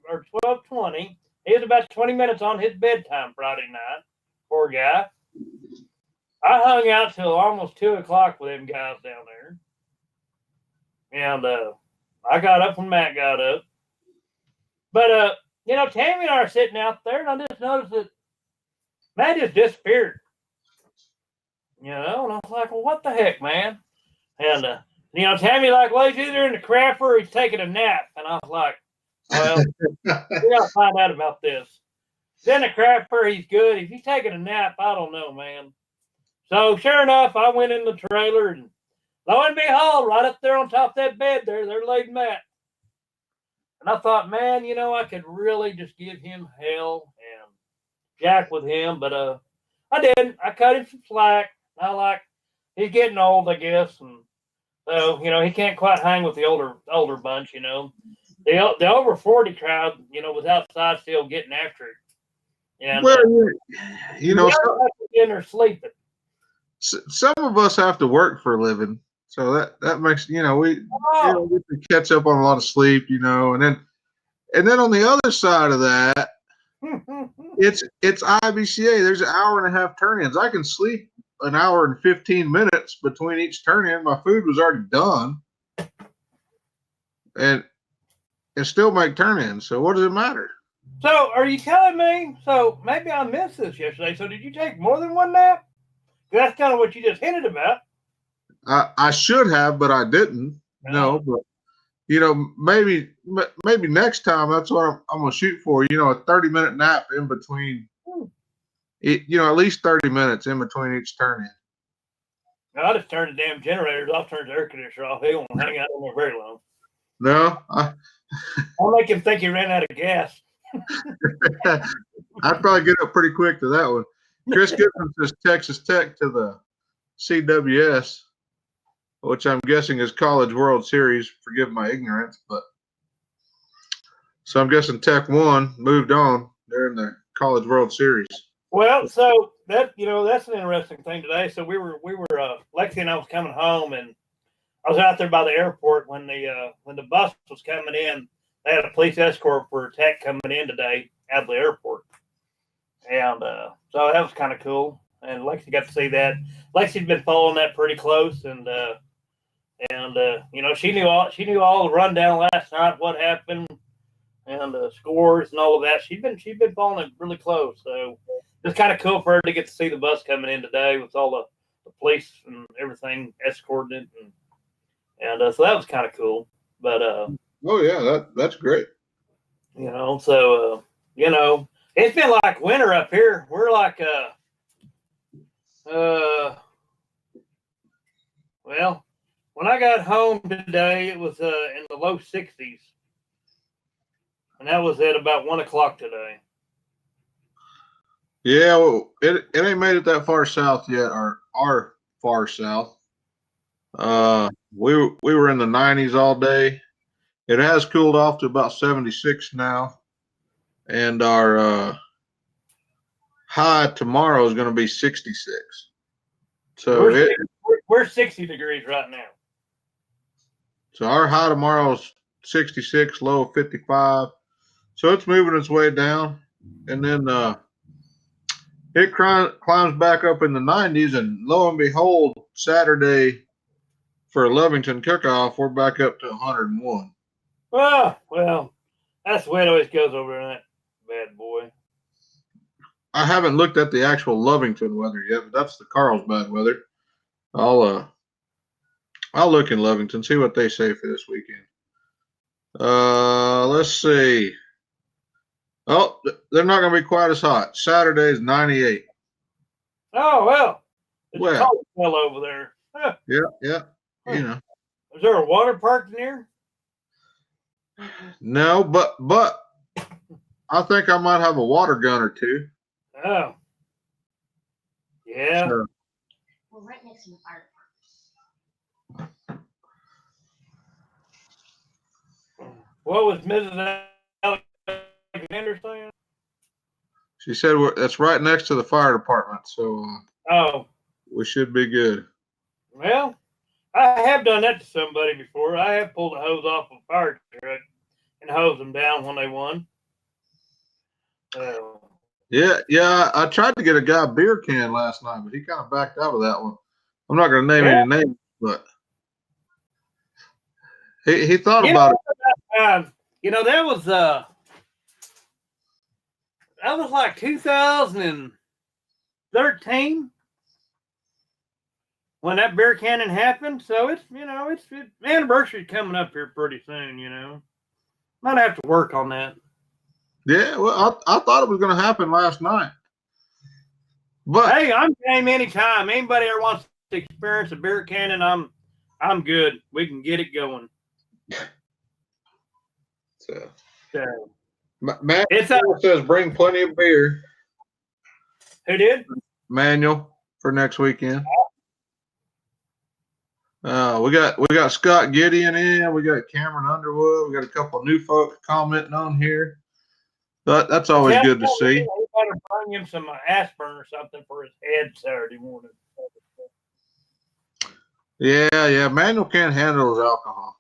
12:20. He was about 20 minutes on his bedtime Friday night. Poor guy. I hung out till almost 2 o'clock with them guys down there. And I got up when Matt got up. But Tammy and I are sitting out there, and I just noticed that Matt just disappeared. And I was like, well, what the heck, man? And Tammy lays either in the crapper or he's taking a nap. And I was like, well, we gotta find out about this. Then the crapper, he's good. If he's taking a nap, I don't know, man. So sure enough, I went in the trailer, and lo and behold, right up there on top of that bed there laid Matt. And I thought, man, I could really just give him hell and jack with him, but I didn't. I cut him some slack. He's getting old, I guess, and so he can't quite hang with the older bunch. The over 40 crowd, was outside still getting after it. And in there sleeping. Some of us have to work for a living, so that makes we get to catch up on a lot of sleep, and then on the other side of that, it's IBCA. There's an hour and a half turn-ins. I can sleep an hour and 15 minutes between each turn-in. My food was already done, and still make turn-ins. So what does it matter? So are you telling me? So maybe I missed this yesterday. So did you take more than one nap? That's kind of what you just hinted about. I should have, but I didn't. No, but maybe next time that's what I'm gonna shoot for. A 30-minute nap in between. At least 30 minutes in between each turn in. I just turned the damn generators off, turned the air conditioner off. He won't hang out in there very long. No, I'll make him think he ran out of gas. I'd probably get up pretty quick to that one. Chris Gibson says Texas Tech to the CWS, which I'm guessing is College World Series. Forgive my ignorance, but so I'm guessing Tech won, moved on. They're in the College World Series. Well, so that's an interesting thing today. So we were Lexi and I was coming home, and I was out there by the airport when the bus was coming in. They had a police escort for Tech coming in today out of the airport, and so that was kind of cool. And Lexi got to see that. Lexi's been following that pretty close, and she knew all the rundown last night, what happened, and scores and all of that. She's been following it really close. So it's kind of cool for her to get to see the bus coming in today with all the police and everything escorting it, and so that was kind of cool. But oh yeah, that's great. So it's been like winter up here. We're like well, when I got home today, it was in the low 60s, and that was at about 1 o'clock today. Yeah, well, it ain't made it that far south yet, or our far south. We were in the 90s all day. It has cooled off to about 76 now, and our high tomorrow is going to be 66. So we're 60 degrees right now. So our high tomorrow is 66, low 55. So it's moving its way down, and then it climbs back up in the 90s, and lo and behold, Saturday for a Lovington cook-off, we're back up to 101. Oh, well, that's the way it always goes over in that bad boy. I haven't looked at the actual Lovington weather yet, but that's the Carlsbad weather. I'll look in Lovington, see what they say for this weekend. Let's see. Oh, they're not going to be quite as hot. Saturday's 98. Oh, well. There's a cold spell over there. Huh. Yeah. Huh. Is there a water park near? No, but I think I might have a water gun or two. Oh. Yeah. So, We're right next to the fire department. What was Mrs. Alexander saying? she said that's right next to the fire department, so Oh. we should be good. Well, I have done that to somebody before. I have pulled a hose off a fire truck and hosed them down when they won. Yeah. I tried to get a guy a beer can last night, but he kind of backed out of that one. I'm not going to name any names, but he thought about it. That was like 2013 when that beer cannon happened. So it's anniversary coming up here pretty soon. Might have to work on that. Yeah, well, I thought it was going to happen last night. But hey, I'm game anytime. Anybody ever wants to experience a beer cannon, I'm good. We can get it going. So Matt says bring plenty of beer. Who did? Manual for next weekend. We got Scott Gideon in. We got Cameron Underwood. We got a couple of new folks commenting on here. But that's always good to see. We better bring him some aspirin or something for his head Saturday morning. Yeah. Manuel can't handle his alcohol.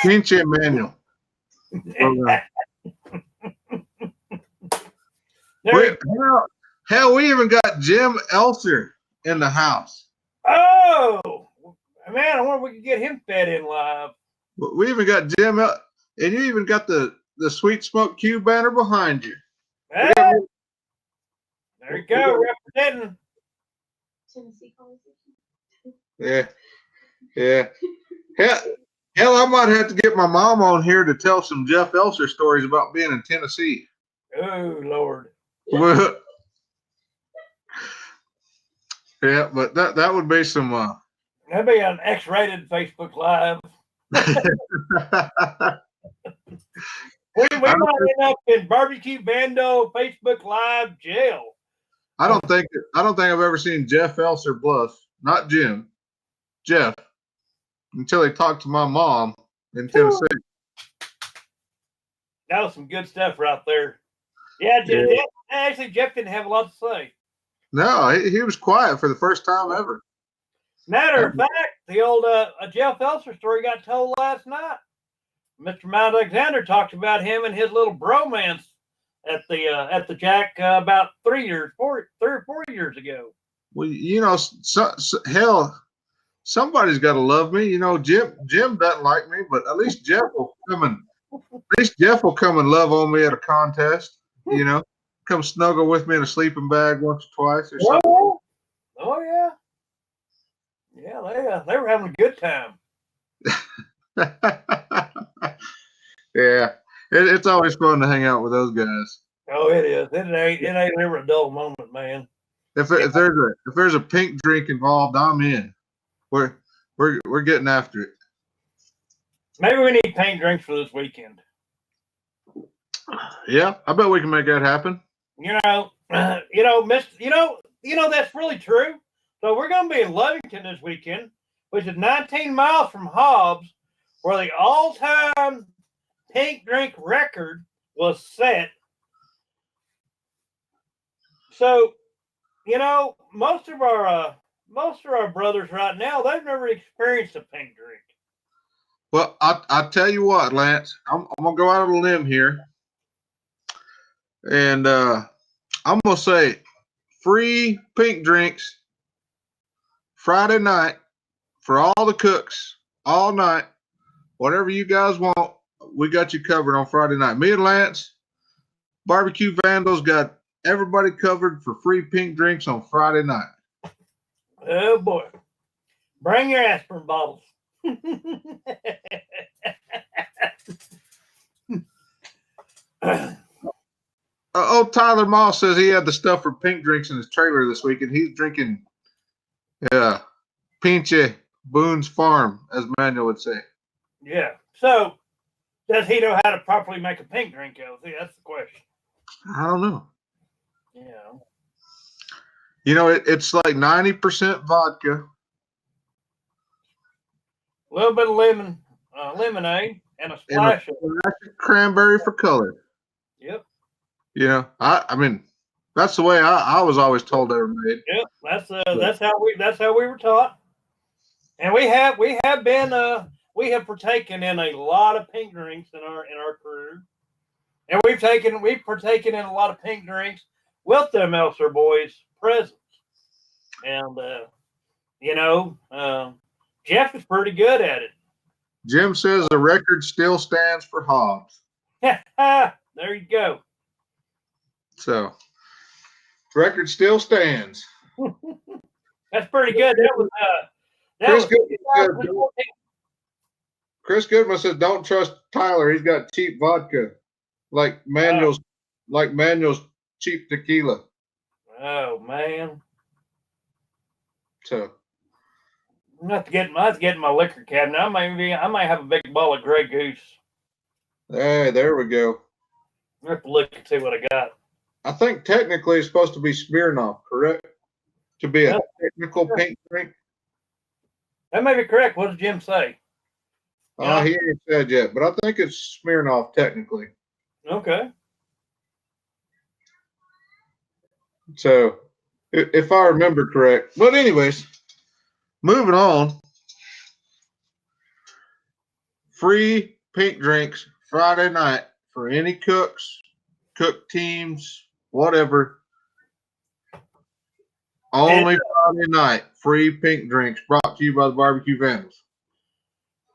Pinche Manuel. Hell, we even got Jim Elser in the house. Oh, man, I wonder if we can get him fed in live. We even got Jim, and you even got the Sweet Smoke Q banner behind you. Hey, there you go, representing Tennessee conversation. Yeah. Hell, I might have to get my mom on here to tell some Jeff Elser stories about being in Tennessee. Oh, Lord. Yeah, but that would be some. That'd be an X-rated Facebook Live. we might end up in Barbecue Bando Facebook Live jail. I don't think I've ever seen Jeff Elser bluff. Not Jim, Jeff, until he talked to my mom in Tennessee. That was some good stuff right there. Yeah, actually, Jeff didn't have a lot to say. No, he was quiet for the first time ever. Matter of fact, the old Jeff Elser story got told last night. Mr. Mount Alexander talked about him and his little bromance at the Jack about 3 or 4 years ago. Well, hell, somebody's got to love me. Jim doesn't like me, but at least Jeff will come and love on me at a contest. Come snuggle with me in a sleeping bag once or twice or something. Oh yeah. Yeah, they were having a good time. Yeah, it's always fun to hang out with those guys. Oh, it is. It ain't ever a dull moment, man. If there's a pink drink involved, I'm in. We're getting after it. Maybe we need pink drinks for this weekend. Yeah, I bet we can make that happen. That's really true. So we're going to be in Lovington this weekend, which is 19 miles from Hobbs, where the all-time pink drink record was set. So, most of our brothers right now, they've never experienced a pink drink. Well, I tell you what, Lance, I'm gonna go out on a limb here, and I'm gonna say free pink drinks Friday night for all the cooks all night. Whatever you guys want, we got you covered on Friday night. Me and Lance, Barbecue Vandals, got everybody covered for free pink drinks on Friday night. Oh boy, bring your aspirin bottles. Tyler Moss says he had the stuff for pink drinks in his trailer this week, and he's drinking Pinche Boone's Farm, as Manuel would say. Yeah. So, does he know how to properly make a pink drink, LC? That's the question. I don't know. Yeah. It's like 90% vodka. A little bit of lemonade, and a splash of cranberry for color. Yep. I mean, That's the way I was always told they were made. Yep, that's how we were taught. And we have partaken in a lot of pink drinks in our career. And we've partaken in a lot of pink drinks with them Elser boys presents. And Jeff is pretty good at it. Jim says the record still stands for Hobbs. There you go. So, record still stands. That's pretty good. Chris Goodman says, "Don't trust Tyler. He's got cheap vodka, like Manuel's cheap tequila." Oh man! So, I'm not getting my liquor cabinet. I might have a big bottle of Grey Goose. hey, there we go. I have to look and see what I got. I think technically it's supposed to be Smirnoff, correct? To be a technical pink drink. That may be correct. What does Jim say? He ain't said yet, but I think it's Smirnoff technically. Okay. So, if I remember correct. But anyways, moving on. Free pink drinks Friday night for any cooks, cook teams, whatever. Only Friday night, free pink drinks brought to you by the Barbecue Vandals.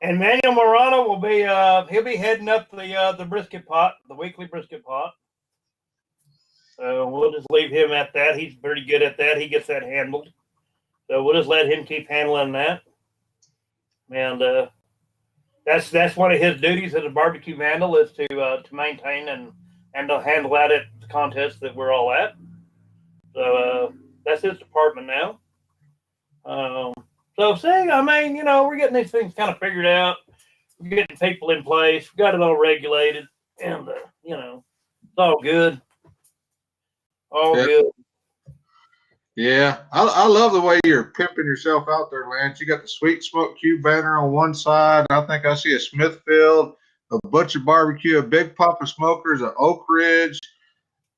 And Manuel Morano will be he'll be heading up the brisket pot, the weekly brisket pot. So we'll just leave him at that. He's pretty good at that. He gets that handled. So we'll just let him keep handling that. And that's one of his duties as a barbecue vandal is to maintain and to handle that at the contest that we're all at. So that's his department now. So see, I mean, we're getting these things kind of figured out. We're getting people in place. We got it all regulated, and it's all good. All good. Yeah, I love the way you're pimping yourself out there, Lance. You got the Sweet Smoke Cube banner on one side. I think I see a Smithfield, a Butcher Barbecue, a Big Papa Smokers, a Oak Ridge,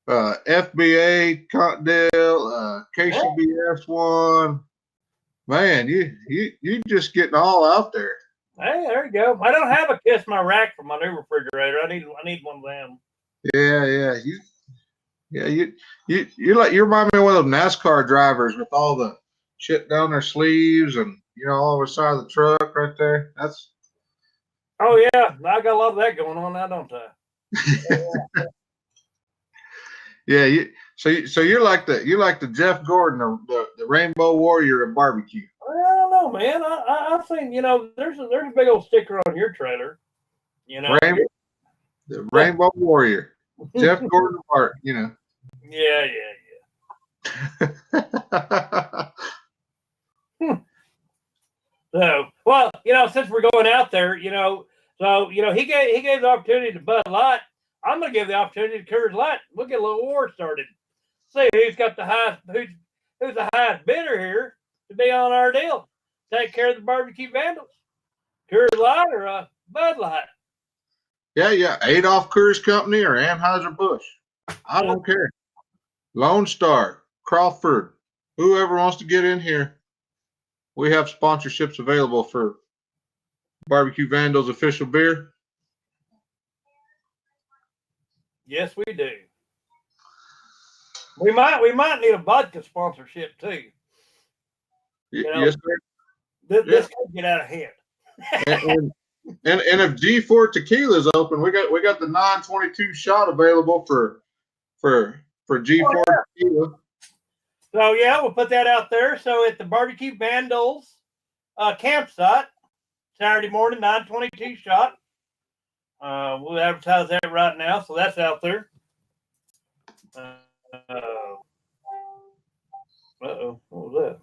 FBA, Cottondale, KCBS one. Man, you just getting all out there. Hey, there you go. I don't have a Kiss My Rack for my new refrigerator. I need one of them. Yeah. You remind me of one of those NASCAR drivers with all the shit down their sleeves and all over the side of the truck right there. That's. Oh yeah, I got a lot of that going on now, don't I? Yeah, so you're like the Jeff Gordon, the Rainbow Warrior of barbecue. I don't know, man. I've seen there's a big old sticker on your trailer. The Rainbow Warrior, Jeff Gordon Art. Yeah. So, well, since we're going out there, he gave the opportunity to Bud Light. I'm gonna give the opportunity to Coors Light. We'll get a little war started. See who's got the highest, who's the highest bidder here to be on our deal. Take care of the barbecue vandals. Coors Light or Bud Light. Yeah. Adolph Coors Company or Anheuser-Busch. I don't care. Lone Star, Crawford, whoever wants to get in here. We have sponsorships available for Barbecue Vandals official beer. Yes, we do. We might need a vodka sponsorship too. Yes, sir. This could get out of hand. and if G4 Tequila is open, we got the 922 shot available for G4 Tequila. So yeah, we'll put that out there. So at the Barbecue Vandals campsite, Saturday morning, 922 shot. We'll advertise that right now, so that's out there. What was that?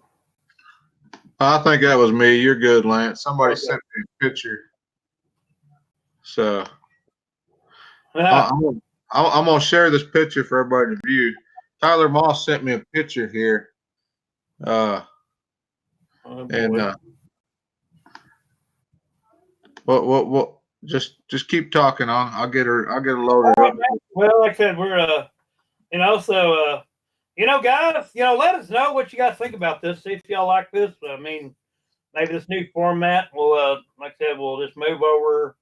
I think that was me. You're good, Lance. Somebody sent me a picture. So I'm gonna share this picture for everybody to view. Tyler Moss sent me a picture here. What? Just keep talking. I'll get her loaded up. Well, like I said, we're Guys, let us know what you guys think about this. See if y'all like this. I mean, maybe this new format will, like I said, we'll just move over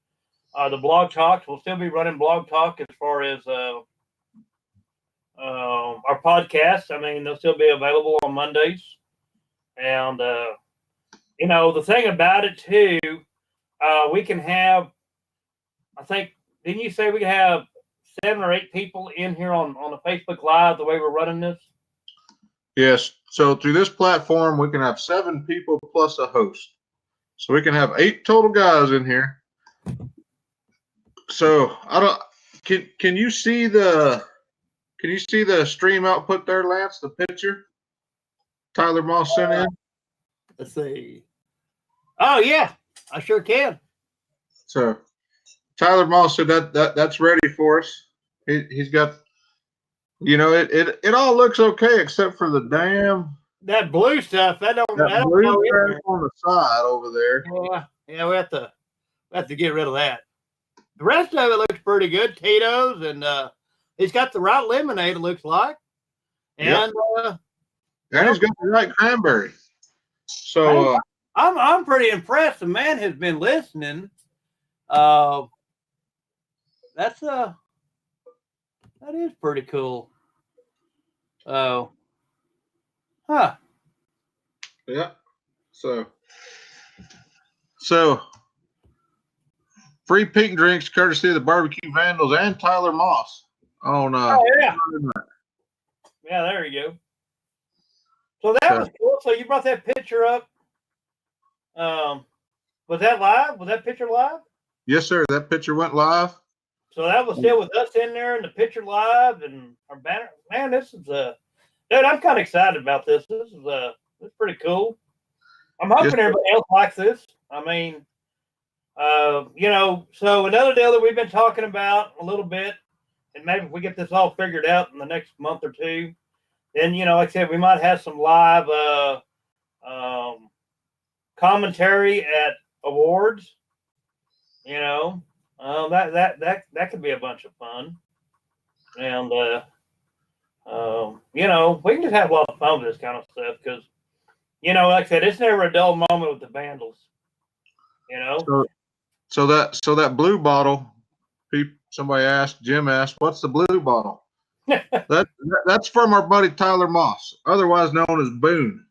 the blog talks. We'll still be running blog talk as far as our podcasts. I mean, they'll still be available on Mondays. And, the thing about it, too, we can have, I think, didn't you say we can have 7 or 8 people in here on the Facebook Live the way we're running this? Yes. So through this platform, we can have 7 people plus a host. So we can have 8 total guys in here. So can you see the stream output there, Lance, the picture Tyler Moss sent in? Let's see. Oh yeah, I sure can. So Tyler Moss said that's ready for us. He's got, it all looks okay except for the that blue stuff. That don't blue go on the side over there. Yeah, we have to get rid of that. The rest of it looks pretty good. Tito's, and he's got the right lemonade, it looks like. And and he's got the right cranberry. So I'm pretty impressed. The man has been listening. That is pretty cool. Oh. Huh. Yeah. So free pink drinks courtesy of the Barbecue Vandals and Tyler Moss. Oh yeah. Yeah, there you go. So that was cool. So you brought that picture up. Was that live? Was that picture live? Yes, sir. That picture went live. So that was still with us in there and the picture live and our banner. Man, this is dude, I'm kind of excited about this. This is pretty cool. I'm hoping everybody else likes this. I mean, so another deal that we've been talking about a little bit, and maybe if we get this all figured out in the next month or two, then, like I said, we might have some live commentary at awards. That could be a bunch of fun. And, we can just have a lot of fun with this kind of stuff because, like I said, it's never a dull moment with the Vandals. So that blue bottle, Jim asked, what's the blue bottle? That's from our buddy Tyler Moss, otherwise known as Boone.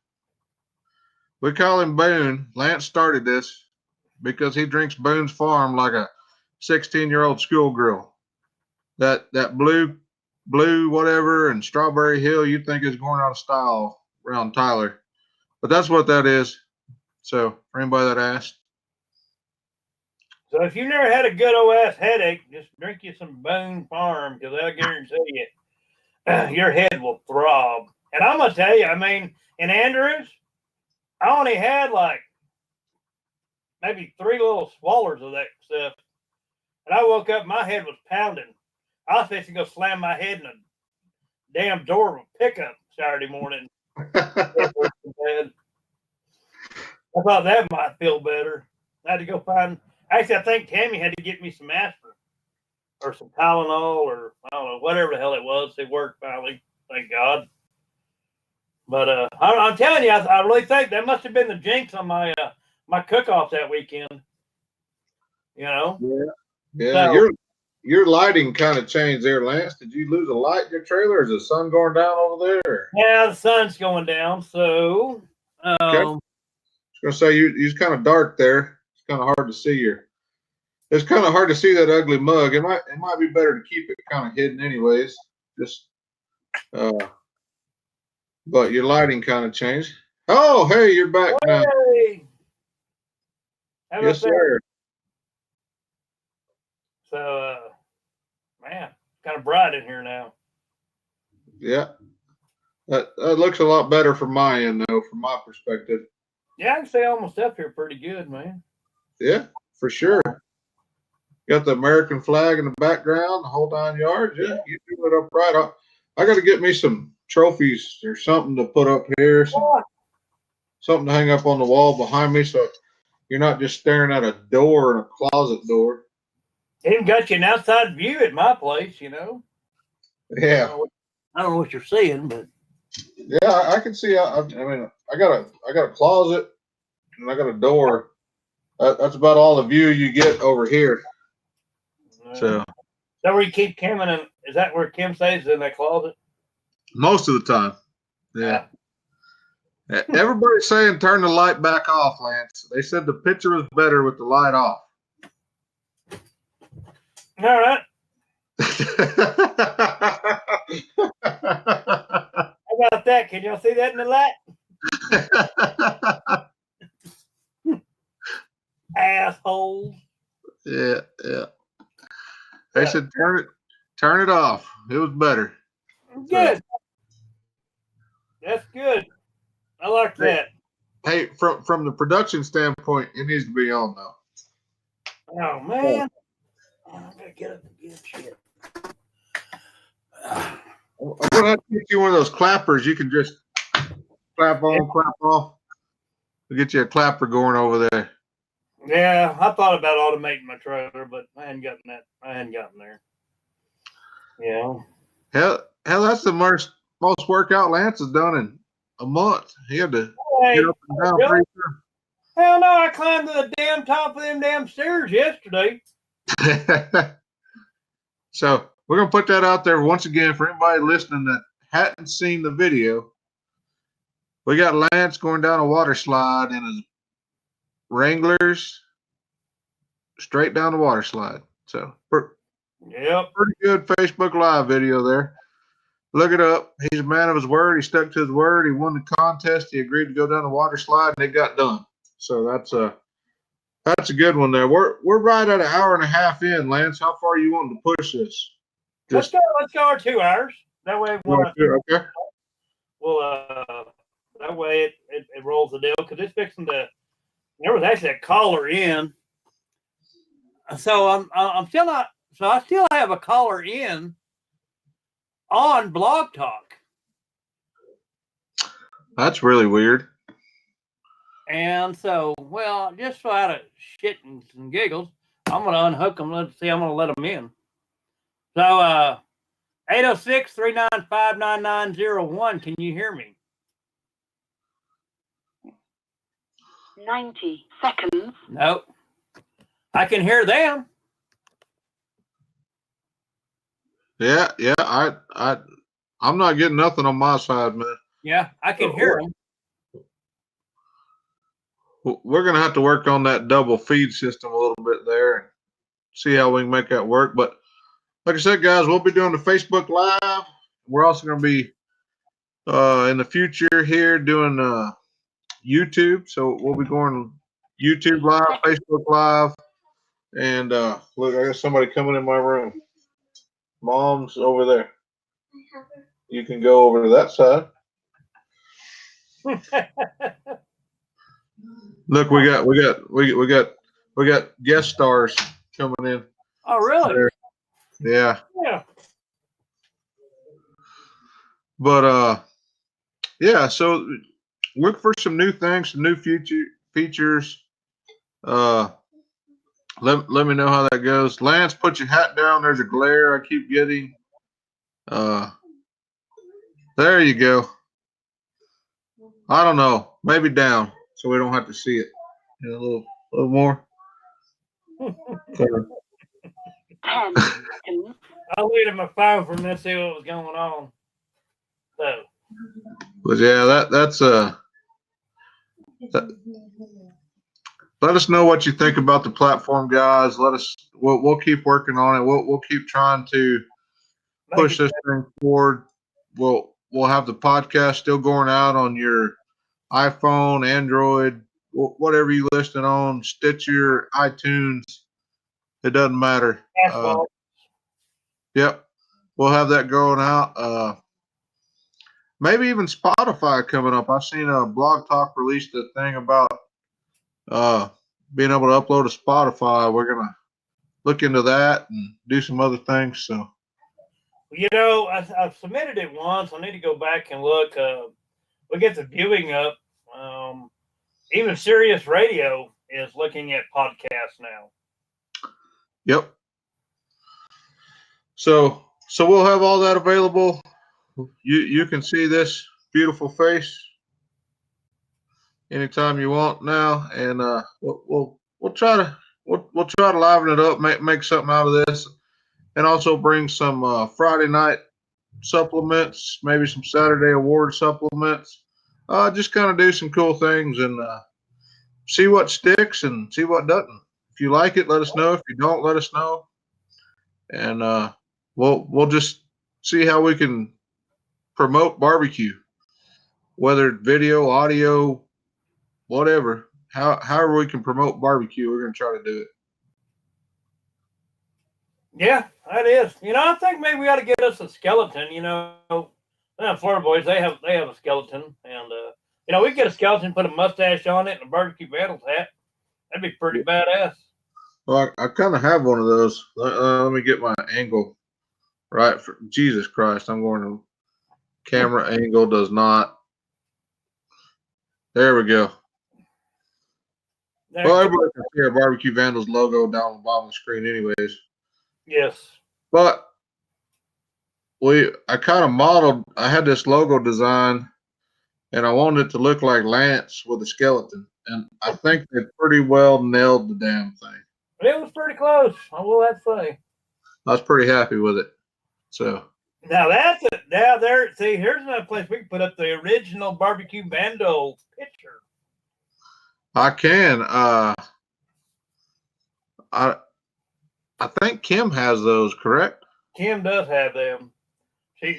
We call him Boone. Lance started this because he drinks Boone's Farm like a 16-year-old schoolgirl. That blue whatever and Strawberry Hill you'd think is going out of style around Tyler. But that's what that is. So for anybody that asked. So if you've never had a good OS headache, just drink you some Boone Farm because I guarantee you your head will throb. And I'm going to tell you, I mean, in Andrews, I only had like maybe 3 little swallers of that stuff. And I woke up, my head was pounding. I was fixing to go slam my head in a damn door of a pickup Saturday morning. I thought that might feel better. I had to go find. Actually, I think Tammy had to get me some aspirin or some Tylenol or I don't know, whatever the hell it was. It worked finally, thank God. But I'm telling you, I really think that must have been the jinx on my my cook-off that weekend. Yeah. So, your lighting kind of changed there, Lance. Did you lose a light in your trailer? Is the sun going down over there? Yeah, the sun's going down. So, okay. I was gonna say you're kind of dark there. It's kind of hard to see It's kind of hard to see that ugly mug. It might be better to keep it kind of hidden, anyways. Just, but your lighting kind of changed. Oh, hey, you're back now. Yes, sir. So, man, kind of bright in here now. Yeah, that looks a lot better from my end, though, from my perspective. Yeah, I can see almost up here pretty good, man. Yeah, for sure. Got the American flag in the background, the whole 9 yards. Yeah, you do it up right. I got to get me some trophies or something to put up here, something to hang up on the wall behind me, so you're not just staring at a door and a closet door. Even got you an outside view at my place, Yeah. I don't know what you're seeing, but Yeah, I can see. I mean, I got a closet and I got a door. That's about all the view you get over here. So. Is that where you keep Kim in? Is that where Kim stays, in that closet? Most of the time. Yeah. Everybody's saying turn the light back off, Lance. They said the picture was better with the light off. All right. How about that? Can y'all see that in the light? Assholes. Yeah. They said turn it off. It was better. Good. So. That's good. I like that. Hey, from the production standpoint, it needs to be on though. Oh man. I'm gonna get up and get shit. I'm gonna have to get you one of those clappers. You can just clap on, clap off. We'll get you a clapper going over there. Yeah, I thought about automating my trailer, but I hadn't gotten there. Yeah. Hell, that's the most workout Lance has done in a month. He had to get up and down really? 3 times. Hell no, I climbed to the damn top of them damn stairs yesterday. So we're gonna put that out there once again for anybody listening that hadn't seen the video. We got Lance going down a water slide in his Wranglers, straight down the water slide. So Yep. Pretty good Facebook Live video there. Look it up. He's a man of his word. He stuck to his word. He won the contest. He agreed to go down the water slide, and it got done. So that's a good one there. We're right at an hour and a half in, Lance. How far are you wanting to push this? Let's go our 2 hours. That way, okay. Well, that way it rolls the deal because it's fixing to. There was actually a caller in, so I'm still not. So I still have a caller in on Blog Talk. That's really weird. And so, well, just so out of shit and giggles, I'm going to unhook them. Let's see, I'm going to let them in. So, 806-395-9901. Can you hear me? 90 seconds. Nope. I can hear them. Yeah. I'm not getting nothing on my side, man. Yeah, I can hear them. We're going to have to work on that double feed system a little bit there and see how we can make that work. But like I said, guys, we'll be doing the Facebook Live. We're also going to be in the future here doing YouTube. So we'll be going YouTube Live, Facebook Live. And look, I got somebody coming in my room. Mom's over there. You can go over to that side. Look, we got guest stars coming in. Oh, really? Yeah. Yeah. But yeah. So look for some new things, some new features. Let me know how that goes. Lance, put your hat down. There's a glare I keep getting. There you go. I don't know. Maybe down so we don't have to see it. A little more. 10 seconds. I looked at my phone for a minute to see what was going on. So. But yeah, that's let us know what you think about the platform, guys. We'll keep working on it. We'll keep trying to push this thing forward. We'll have the podcast still going out on your iPhone, Android, whatever you listen on, Stitcher, iTunes. It doesn't matter. Yep. We'll have that going out. Maybe even Spotify coming up. I've seen a Blog Talk released a thing about being able to upload to Spotify. We're going to look into that and do some other things. So, you know, I've submitted it once. I need to go back and look. We get the viewing up. Even Sirius Radio is looking at podcasts now. Yep. So we'll have all that available. You can see this beautiful face anytime you want now, and we'll try to liven it up, make something out of this, and also bring some Friday night supplements, maybe some Saturday award supplements. Just kind of do some cool things and see what sticks and see what doesn't. If you like it, let us know. If you don't, let us know, and we'll just see how we can promote barbecue, whether video, audio, whatever. However we can promote barbecue, we're going to try to do it. Yeah, that is. I think maybe we ought to get us a skeleton. Florida boys, they have a skeleton, and we could get a skeleton, put a mustache on it, and a barbecue Vandals hat. That'd be pretty badass. Well, I kind of have one of those. Let me get my angle right. Jesus Christ, I'm going to camera angle does not. There we go. Well, everybody can see our barbecue Vandals logo down the bottom of the screen, anyways. Yes. But I kind of modeled. I had this logo design, and I wanted it to look like Lance with a skeleton, and I think they pretty well nailed the damn thing. It was pretty close, I will have to say. I was pretty happy with it. So now that's it. Now there, see, here's another place we can put up the original barbecue Vandal picture. I can. I think Kim has those, correct? Kim does have them. She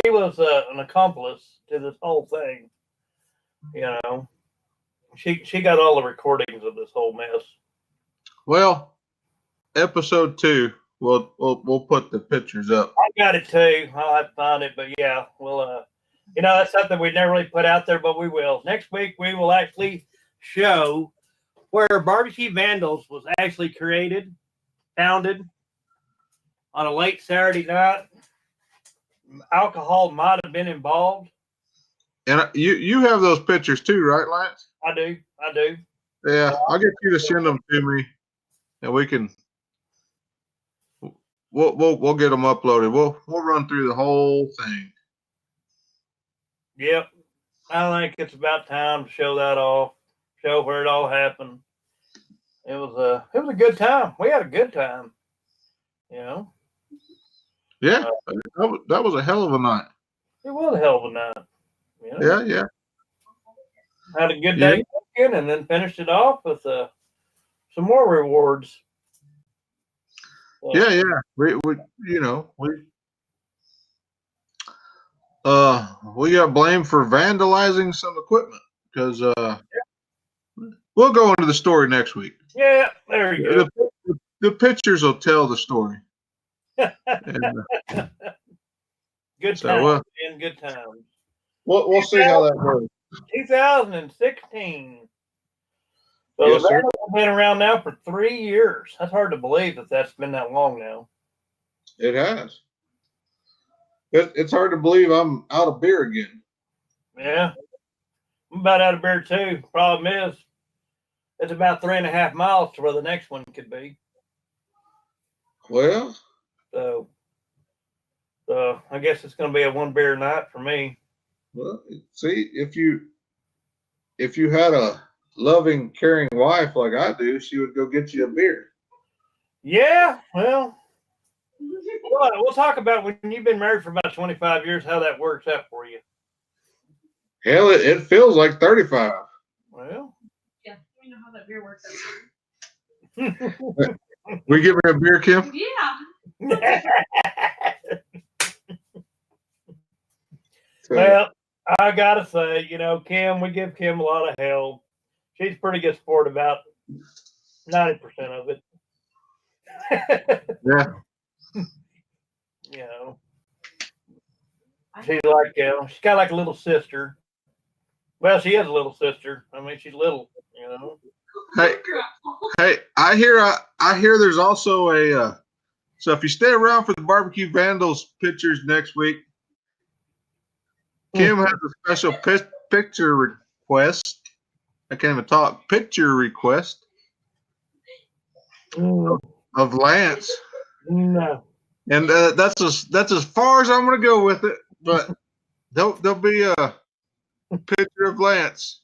was an accomplice to this whole thing. She got all the recordings of this whole mess. Well, episode 2, we'll put the pictures up. I got it too. I'll have to find it, but yeah, we'll. That's something we never really put out there, but we will. Next week we will actually show where Barbecue Vandals was actually founded on a late Saturday night. Alcohol might have been involved. And you have those pictures too, right, Lance? I do. Yeah, I'll get you to send them to me, and we can. We'll get them uploaded. We'll run through the whole thing. Yep, I think it's about time to show that off. Show where it all happened. It was a good time. We had a good time. Yeah, that was a hell of a night. It was a hell of a night. Yeah. Had a good day cooking, and then finished it off with some more rewards. Yeah. We got blamed for vandalizing some equipment because we'll go into the story next week. Yeah, there you go. The pictures will tell the story. And, good times, man. Good times. We'll see how that goes. 2016. So yes, sir. I've been around now for 3 years. That's hard to believe that's been that long now. It has. It's hard to believe I'm out of beer again. Yeah. I'm about out of beer too. Problem is, it's about 3.5 miles to where the next one could be. Well. So I guess it's going to be a 1 beer night for me. Well, see, if you had a loving, caring wife like I do, she would go get you a beer. Yeah, well, we'll talk about when you've been married for about 25 years, how that works out for you. Hell, it feels like 35. Well, yeah, we know how that beer works out. We give her a beer, Kim? Yeah. Well, I gotta say, Kim, we give Kim a lot of hell. She's a pretty good sport about 90% of it. Yeah. She's like, she's got like a little sister. Well, she is a little sister. I mean, she's little, Hey, I hear there's also a. So if you stay around for the Barbecue Vandals pictures next week, Kim has a special picture request. I can't even talk. Picture request of Lance. No. And that's as far as I'm going to go with it. But there'll be picture of Lance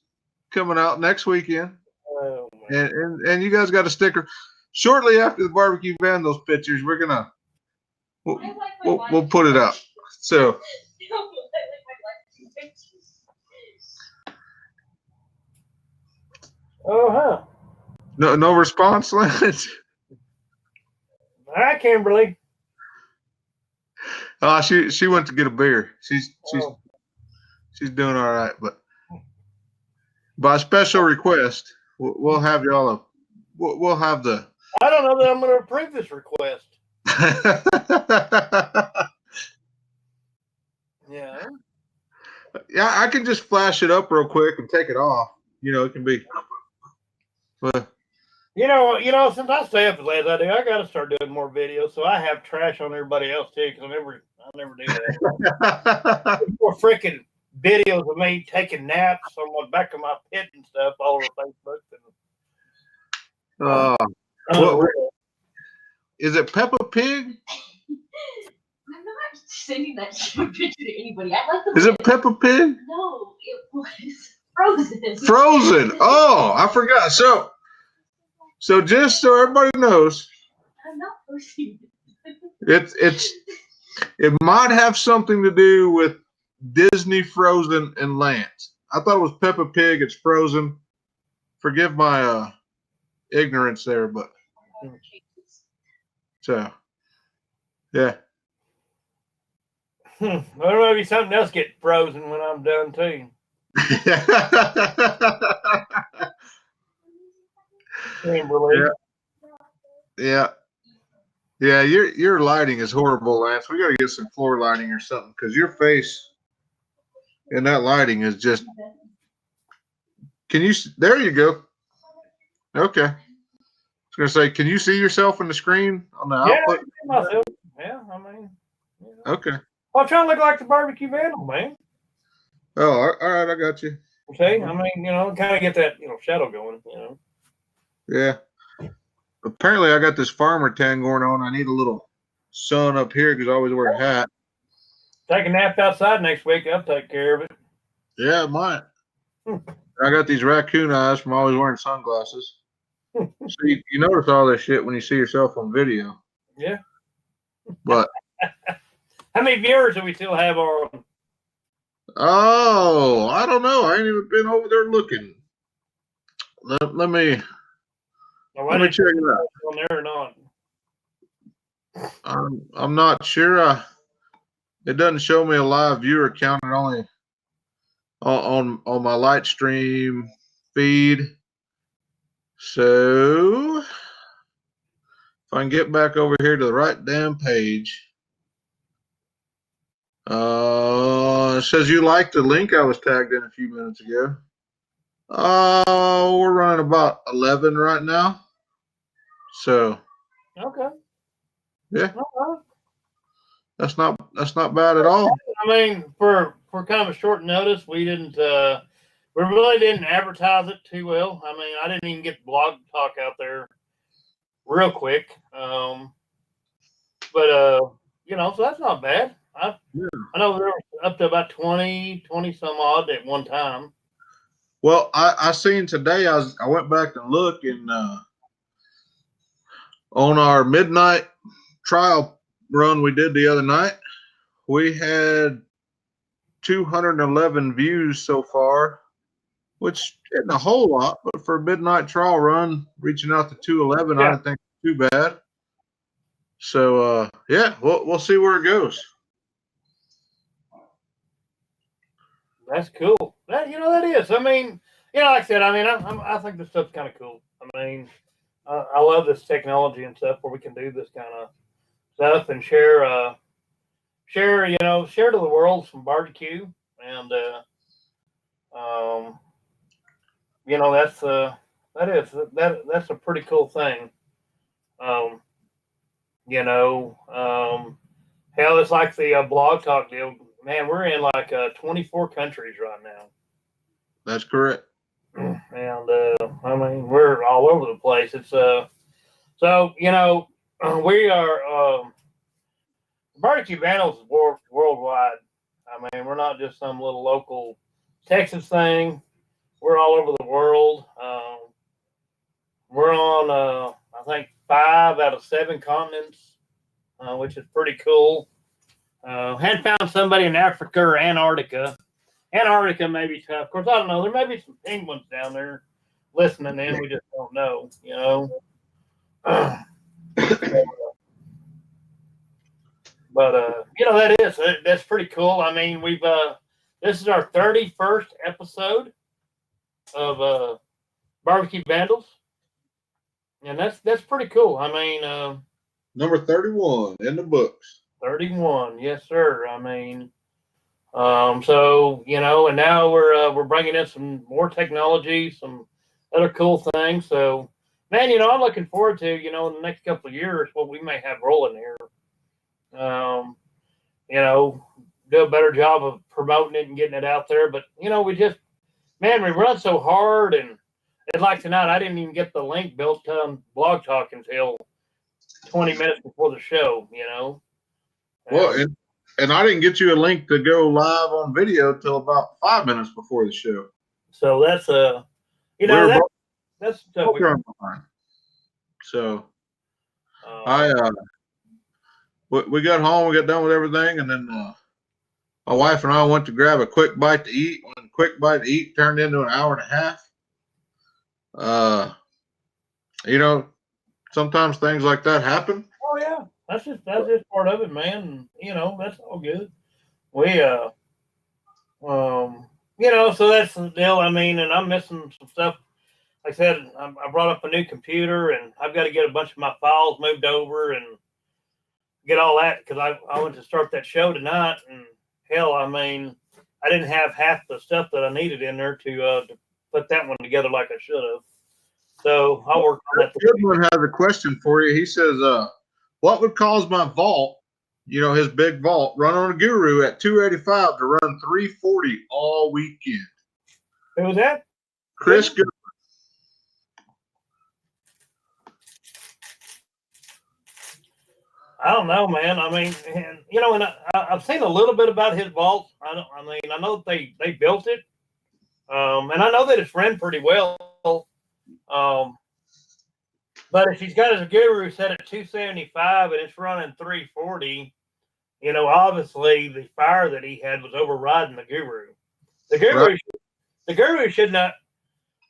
coming out next weekend. Oh, man. And you guys got a sticker. Shortly after the barbecue Vandals pictures, we're gonna we'll put it up. So Oh, huh. no response, Lance. Hi, Kimberly. She went to get a beer. She's Oh. she's doing all right, but by special request, we'll have y'all we'll have the. I don't know that I'm going to approve this request. Yeah. Yeah, I can just flash it up real quick and take it off. It can be. But You know, since I stay up as late as I do, I got to start doing more videos. So I have trash on everybody else too, because I never do that. More freaking videos of me taking naps on the back of my pit and stuff all over Facebook. what is it? Peppa Pig? I'm not sending that stupid picture to anybody. I like the. Is it Peppa Pig? No, it was Frozen. Frozen. Oh, I forgot. So just so everybody knows, I'm not posting. it might have something to do with Disney, Frozen, and Lance. I thought it was Peppa Pig. It's Frozen. Forgive my ignorance there, but so yeah. I don't know, maybe something else get frozen when I'm done too. Yeah. Your lighting is horrible, Lance. We got to get some floor lighting or something because your face and that lighting is just. Can you? There you go. Okay. I was gonna say, can you see yourself in the screen on the output? Myself. Yeah, I mean. Okay. I'm trying to look like the barbecue vandal, man. Oh, all right, I got you. See, I mean, kind of get that, shadow going, Yeah. Apparently, I got this farmer tan going on. I need a little sun up here because I always wear a hat. Take a nap outside next week. I'll take care of it. Yeah, it might. I got these raccoon eyes from always wearing sunglasses. So you notice all this shit when you see yourself on video. Yeah. But how many viewers do we still have on? Oh, I don't know. I ain't even been over there looking. Let me check it out. On there or not? I'm not sure. It doesn't show me a live viewer count. It only on my light stream feed. So if I can get back over here to the right damn page. It says you liked the link I was tagged in a few minutes ago. We're running about 11 right now. So okay. Yeah. That's not bad at all. I mean, for kind of a short notice, we really didn't advertise it too well. I mean, I didn't even get Blog Talk out there real quick. So that's not bad. I know we were up to about 20 some odd at one time. Well, I seen today, I went back and looked, and on our midnight trial run we did the other night, we had 211 views so far, which isn't a whole lot, but for a midnight trial run, reaching out to 211, I didn't think too bad. So we'll see where it goes. That's cool. That is. I mean, like I said, I mean, I think this stuff's kind of cool. I mean, I love this technology and stuff where we can do this kind of stuff and share to the world some barbecue, and that's a pretty cool thing. Hell, it's like the Blog Talk deal. Man, we're in like 24 countries right now. That's correct. And I mean, we're all over the place. It's we are barbecue Vandals is worldwide. I mean, we're not just some little local Texas thing. We're all over the world. We're on, I think, 5 out of 7 continents, which is pretty cool. Hadn't found somebody in Africa or Antarctica. Antarctica may be tough. Of course, I don't know. There may be some penguins down there listening in. We just don't know, you know. But you know, that's pretty cool. I mean, this is our 31st episode of Barbecue Vandals, and that's pretty cool. I mean, number 31 in the books. 31, yes, sir. I mean, so you know, and now we're bringing in some more technology, some other cool things. So, man, you know, I'm looking forward to, you know, in the next couple of years what we may have rolling here. You know, do a better job of promoting it and getting it out there. But you know, we run so hard, and like tonight, I didn't even get the link built on Blog Talk until 20 minutes before the show. You know. Well, and I didn't get you a link to go live on video till about 5 minutes before the show. So that's you know, that's tough. So we got home, we got done with everything, and then my wife and I went to grab a quick bite to eat. When quick bite to eat turned into an hour and a half. You know, sometimes things like that happen. Oh yeah, that's just part of it, man. You know, that's all good. We you know, so that's the deal. I mean, and I'm missing some stuff. Like I said, I brought up a new computer, and I've got to get a bunch of my files moved over and get all that, because I went to start that show tonight, and hell, I mean, I didn't have half the stuff that I needed in there to put that one together like I should have. So I'll work on that. Goodwin has a question for you. He says, what would cause my vault, you know, his big vault, run on a Guru at 285 to run 340 all weekend? Who was that? Chris Goodwin. I don't know, man. I mean, and, you know, and I've seen a little bit about his vault. I know that they built it, and I know that it's run pretty well. But if he's got his Guru set at 275 and it's running 340, you know, obviously the fire that he had was overriding the Guru. The Guru should not.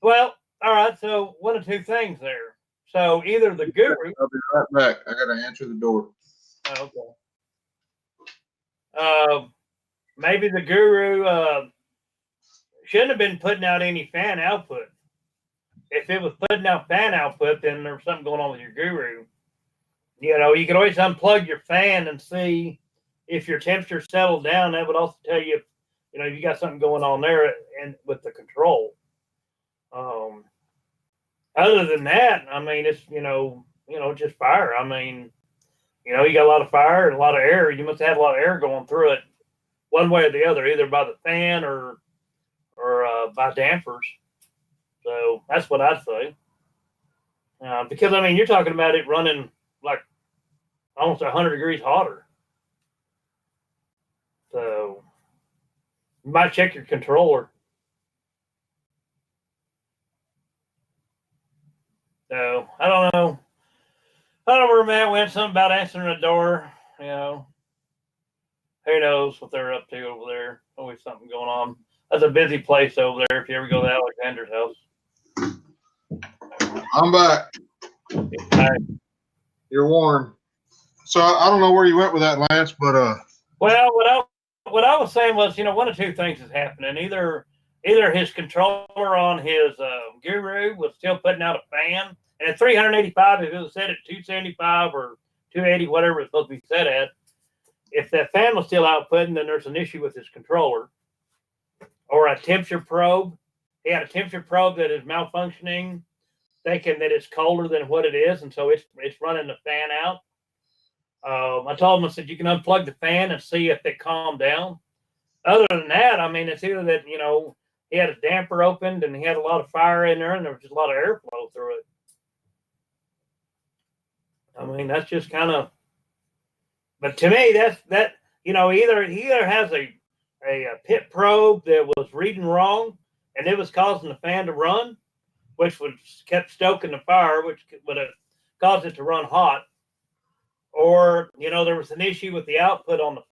Well, all right. So one of two things there. So either the Guru. I'll be right back. I got to answer the door. Okay. Maybe the Guru shouldn't have been putting out any fan output. If it was putting out fan output, then there was something going on with your Guru. You know, you can always unplug your fan and see if your temperature settled down. That would also tell you, you know, if you got something going on there and with the control. Other than that, I mean, it's, you know, just fire. I mean, you know, you got a lot of fire and a lot of air. You must have a lot of air going through it one way or the other, either by the fan or by dampers. So that's what I'd say. Because, I mean, you're talking about it running like almost 100 degrees hotter. So you might check your controller. So I don't know. I don't know where Matt went. Something about answering the door. You know, who knows what they're up to over there? Always something going on. That's a busy place over there. If you ever go to Alexander's house. I'm back. Right. You're warm. So I don't know where you went with that, Lance, but well, what I was saying was, you know, one of two things is happening. Either his controller on his Guru was still putting out a fan, and at 385, if it was set at 275 or 280, whatever it's supposed to be set at, if that fan was still outputting, then there's an issue with his controller. Or a temperature probe. He had a temperature probe that is malfunctioning, thinking that it's colder than what it is, and so it's running the fan out. I told him, I said, you can unplug the fan and see if it calmed down. Other than that, I mean, it's either that, you know, he had a damper opened and he had a lot of fire in there and there was just a lot of airflow through it. I mean, that's just kind of, but to me, that, you know, he either has a a pit probe that was reading wrong, and it was causing the fan to run, which would kept stoking the fire, which would have caused it to run hot. Or, there was an issue with the output on the